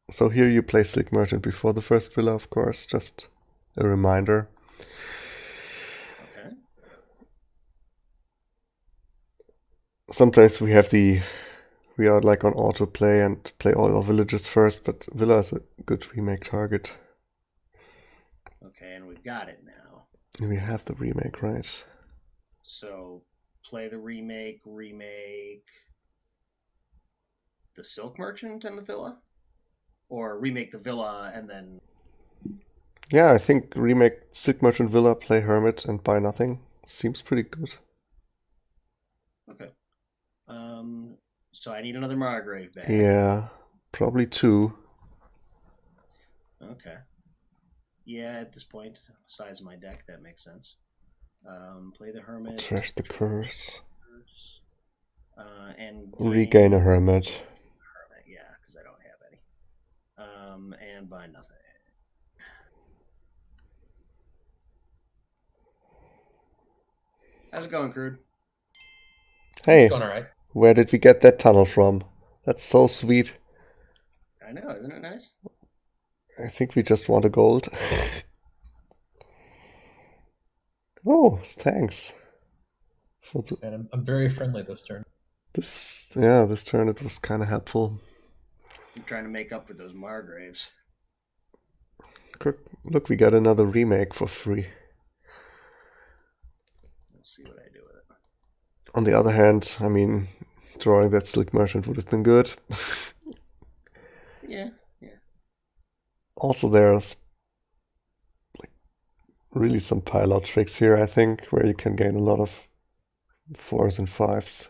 So here you play Silk Merchant before the first villa, of course, just a reminder. Okay. Sometimes we are like on autoplay and play all our villages first, but villa is a good remake target. Okay, and we've got it now. We have the remake, right? So play the remake the Silk Merchant and the villa? Or remake the villa and then... Yeah, I think remake Silk Merchant Villa, play Hermit, and buy nothing. Seems pretty good. Okay. So I need another Margrave back. Yeah, probably 2. Okay. Yeah, at this point, size of my deck, that makes sense. Play the Hermit. Trash the curse. And regain a Hermit. Yeah, because I don't have any. And buy nothing. How's it going, Crude? Hey, It's going all right. Where did we get that tunnel from? That's so sweet. I know, isn't it nice? I think we just want a gold. Oh, thanks. And I'm very friendly this turn. This turn it was kind of helpful. I'm trying to make up for those Margraves. Look, we got another remake for free. Let's see what I do with it. On the other hand, I mean, drawing that Silk Merchant would have been good. Yeah. Also, there's like really some pile-out tricks here, I think, where you can gain a lot of 4s and 5s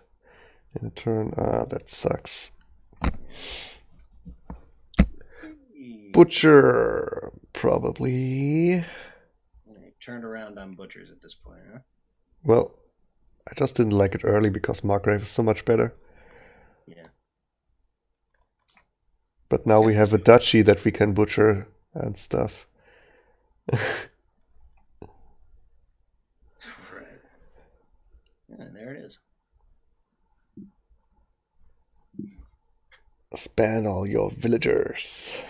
in a turn. That sucks. Butcher, probably. I turned around on butchers at this point, huh? Well, I just didn't like it early because Margrave is so much better. Yeah. But now we have a duchy that we can butcher and stuff. Right. Yeah, there it is. Span all your villagers.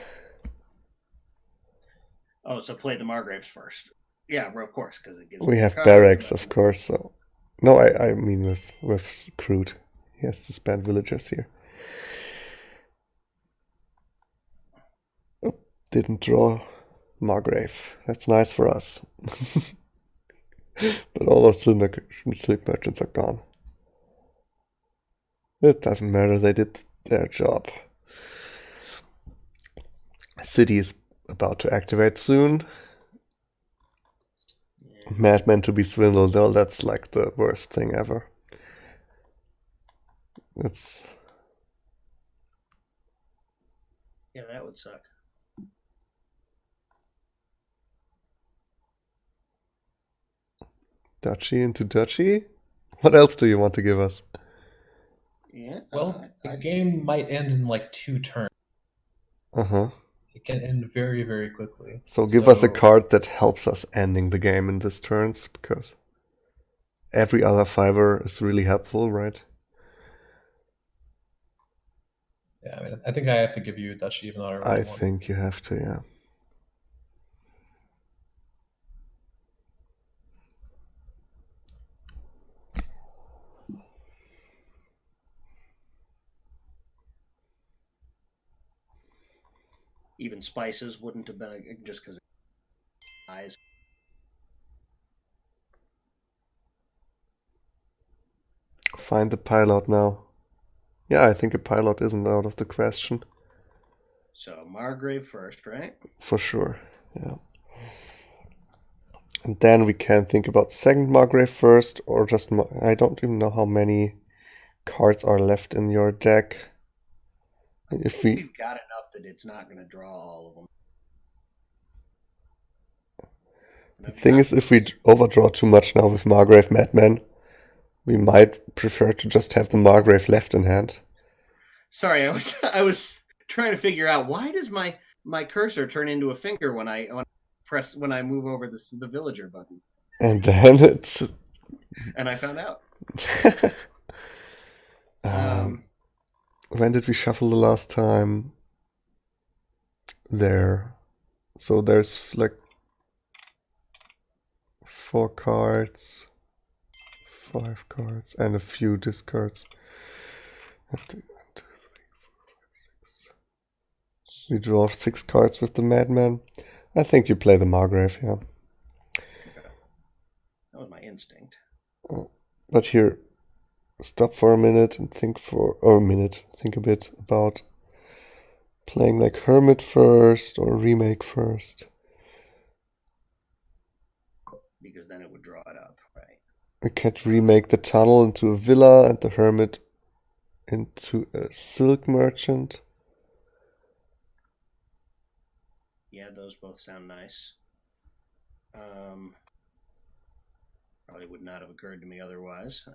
Oh, so play the Margraves first. Yeah, of course, because it gives. We have barracks, of course. So, no, I mean with Crude, he has to span villagers here. Oh, didn't draw Margrave. That's nice for us. But all of the Silk Merchants are gone. It doesn't matter. They did their job. City is about to activate soon. Yeah. Madman to be swindled, though, that's like the worst thing ever. Yeah, that would suck. Duchy into duchy? What else do you want to give us? Yeah. Well, the game might end in like 2 turns. Uh-huh. It can end very, very quickly. So give us a card that helps us ending the game in this turns, because every other fiver is really helpful, right? Yeah, I mean, I think I have to give you a duchy, even though I think you have to, yeah. Even spices wouldn't have been just because eyes. Find the pilot now. Yeah, I think a pilot isn't out of the question. So Margrave first, right? For sure, yeah. And then we can think about second Margrave first, or just... I don't even know how many cards are left in your deck. If we've got enough that it's not going to draw all of them. The thing is, if we overdraw too much now with Margrave Madman, we might prefer to just have the Margrave left in hand. Sorry, I was trying to figure out, why does my cursor turn into a finger when I move over the villager button? And then it's... And I found out. When did we shuffle the last time? There. So there's like 4 cards, 5 cards, and a few discards. 1, 2, 3, 4, 5, 6. We draw 6 cards with the Madman. I think you play the Margrave, yeah. Okay. That was my instinct. But here, stop for a minute and think a bit about playing like Hermit first or Remake first. Because then it would draw it up, right? We could remake the Tunnel into a Villa and the Hermit into a Silk Merchant. Yeah, those both sound nice. Probably would not have occurred to me otherwise.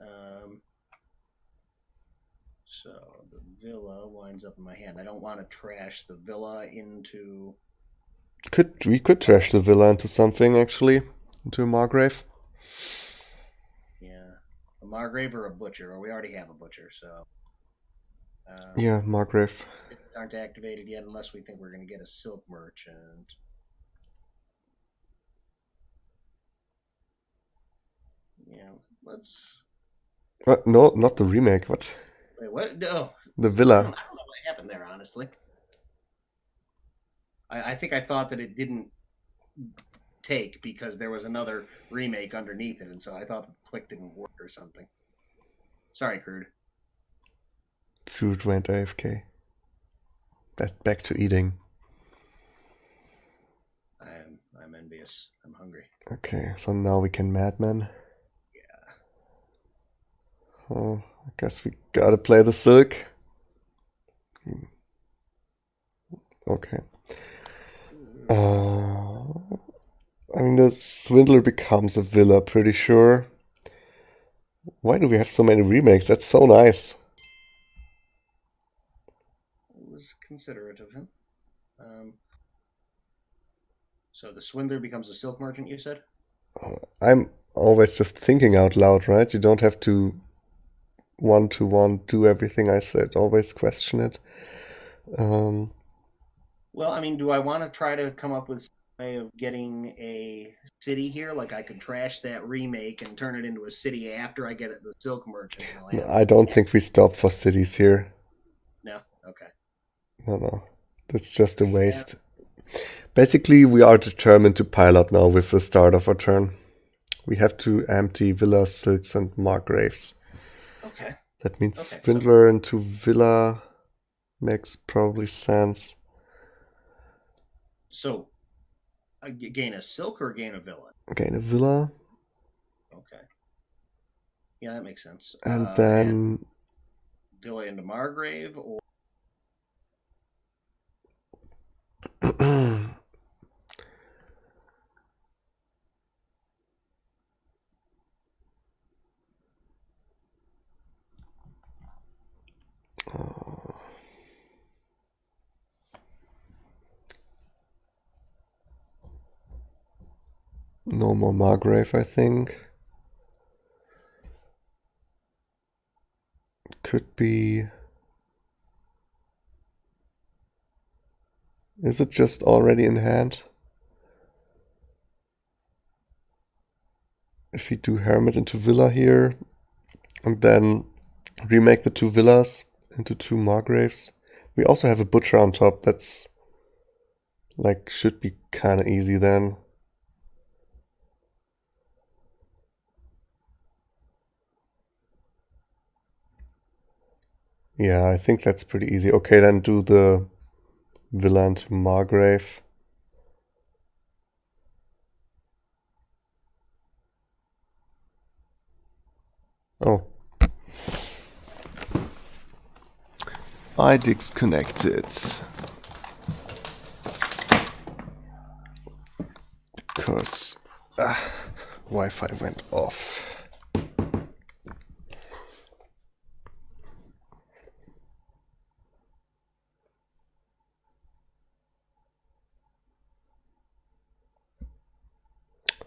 So the Villa winds up in my hand. I don't want to trash the Villa into... We could trash the Villa into something, actually. Into a Margrave. Yeah. A Margrave or a Butcher, or we already have a Butcher, so... Yeah, Margrave. Aren't activated yet unless we think we're going to get a Silk Merchant. Yeah, let's... No, not the remake. What? Wait, what? No. The villa. I don't know what happened there, honestly. I think I thought that it didn't take because there was another remake underneath it, and so I thought the click didn't work or something. Sorry, Crude. Crude went AFK. Back to eating. I'm envious. I'm hungry. Okay, so now we can Madman. Yeah. Oh, I guess we gotta play the Silk. Okay. I mean, the Swindler becomes a villa, pretty sure. Why do we have so many remakes? That's so nice. It was considerate of him. So the Swindler becomes a Silk Merchant, you said? I'm always just thinking out loud, right? You don't have to one-to-one do everything I said. Always question it. Well, I mean, do I want to try to come up with a way of getting a city here? Like I could trash that remake and turn it into a city after I get the Silk Merchant. I don't think we stop for cities here. No? Okay. No. That's just a waste. Basically, we are determined to pilot now with the start of our turn. We have to empty villas, silks, and margraves. Okay. That means Swindler into villa makes probably sense. So, gain a silk or gain a villa? Gain a villa. Okay. Yeah, that makes sense. And then... And villa into Margrave, or... No more Margrave, I think. Could be... Is it just already in hand? If we do Hermit into Villa here, and then remake the two villas into two Margraves. We also have a Butcher on top. That's like should be kind of easy then. Yeah, I think that's pretty easy. Okay, then do the Villa into Margrave. Oh. I disconnected. Because Wi-Fi went off.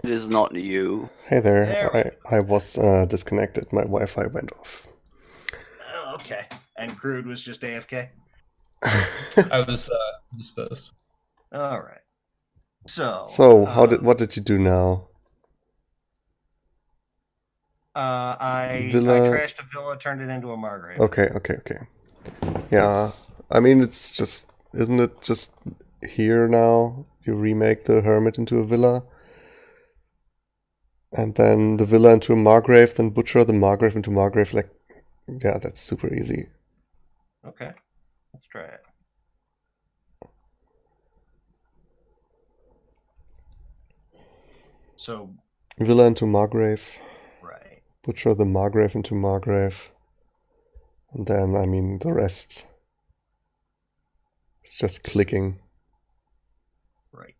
It is not you. Hey there. I was disconnected. My Wi-Fi went off. Oh, okay. And Crude was just AFK? I was disposed. All right. So what did you do now? I trashed a villa, turned it into a Margrave. Okay. Yeah, I mean isn't it just here now? You remake the Hermit into a villa, and then the villa into a Margrave, then Butcher the Margrave into Margrave. Like, yeah, that's super easy. Okay, let's try it. So villa into Margrave. Right. Butcher the Margrave into Margrave. And then, I mean, the rest is just clicking. Right.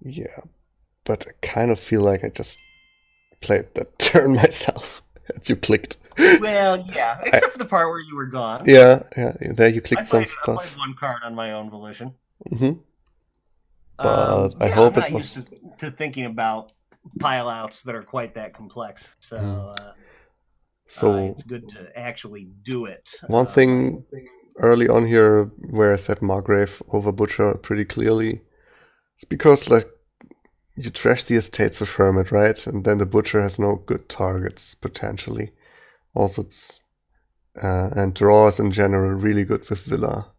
Yeah, but I kind of feel like I just played that turn myself. As you clicked. Well, yeah, except for the part where you were gone. Yeah, there you clicked some stuff. I played one card on my own volition. Mm-hmm. but I hope I'm it not was. used to thinking about pile outs that are quite that complex. So, it's good to actually do it. One thing early on here where I said Margrave over Butcher pretty clearly, it's because like you trash the estates with Hermit, right? And then the Butcher has no good targets potentially. Also, it's and draws in general really good with Villa.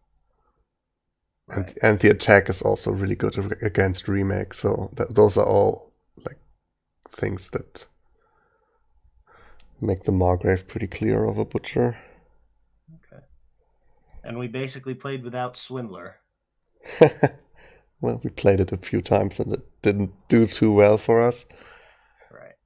Right. And the attack is also really good against remake. So those are all like things that make the Margrave pretty clear over Butcher. Okay. And we basically played without Swindler. Well, we played it a few times and it didn't do too well for us. Right.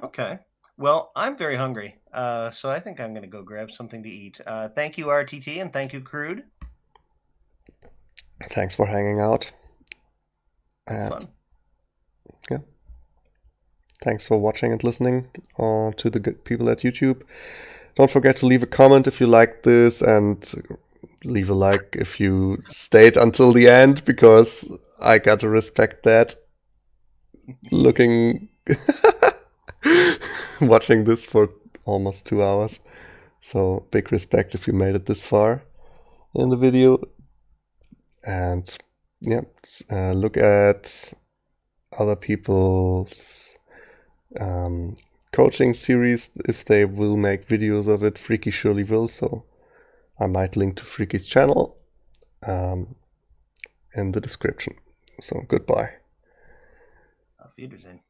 Okay. Well, I'm very hungry, so I think I'm going to go grab something to eat. Thank you, RTT, and thank you, Crude. Thanks for hanging out. Fun. Yeah. Thanks for watching and listening to the good people at YouTube. Don't forget to leave a comment if you liked this and leave a like if you stayed until the end, because I got to respect that. Watching this for almost 2 hours. So big respect if you made it this far in the video. And yeah, look at other people's coaching series. If they will make videos of it, Freaky surely will. So I might link to Freaky's channel in the description. So goodbye. Auf Wiedersehen.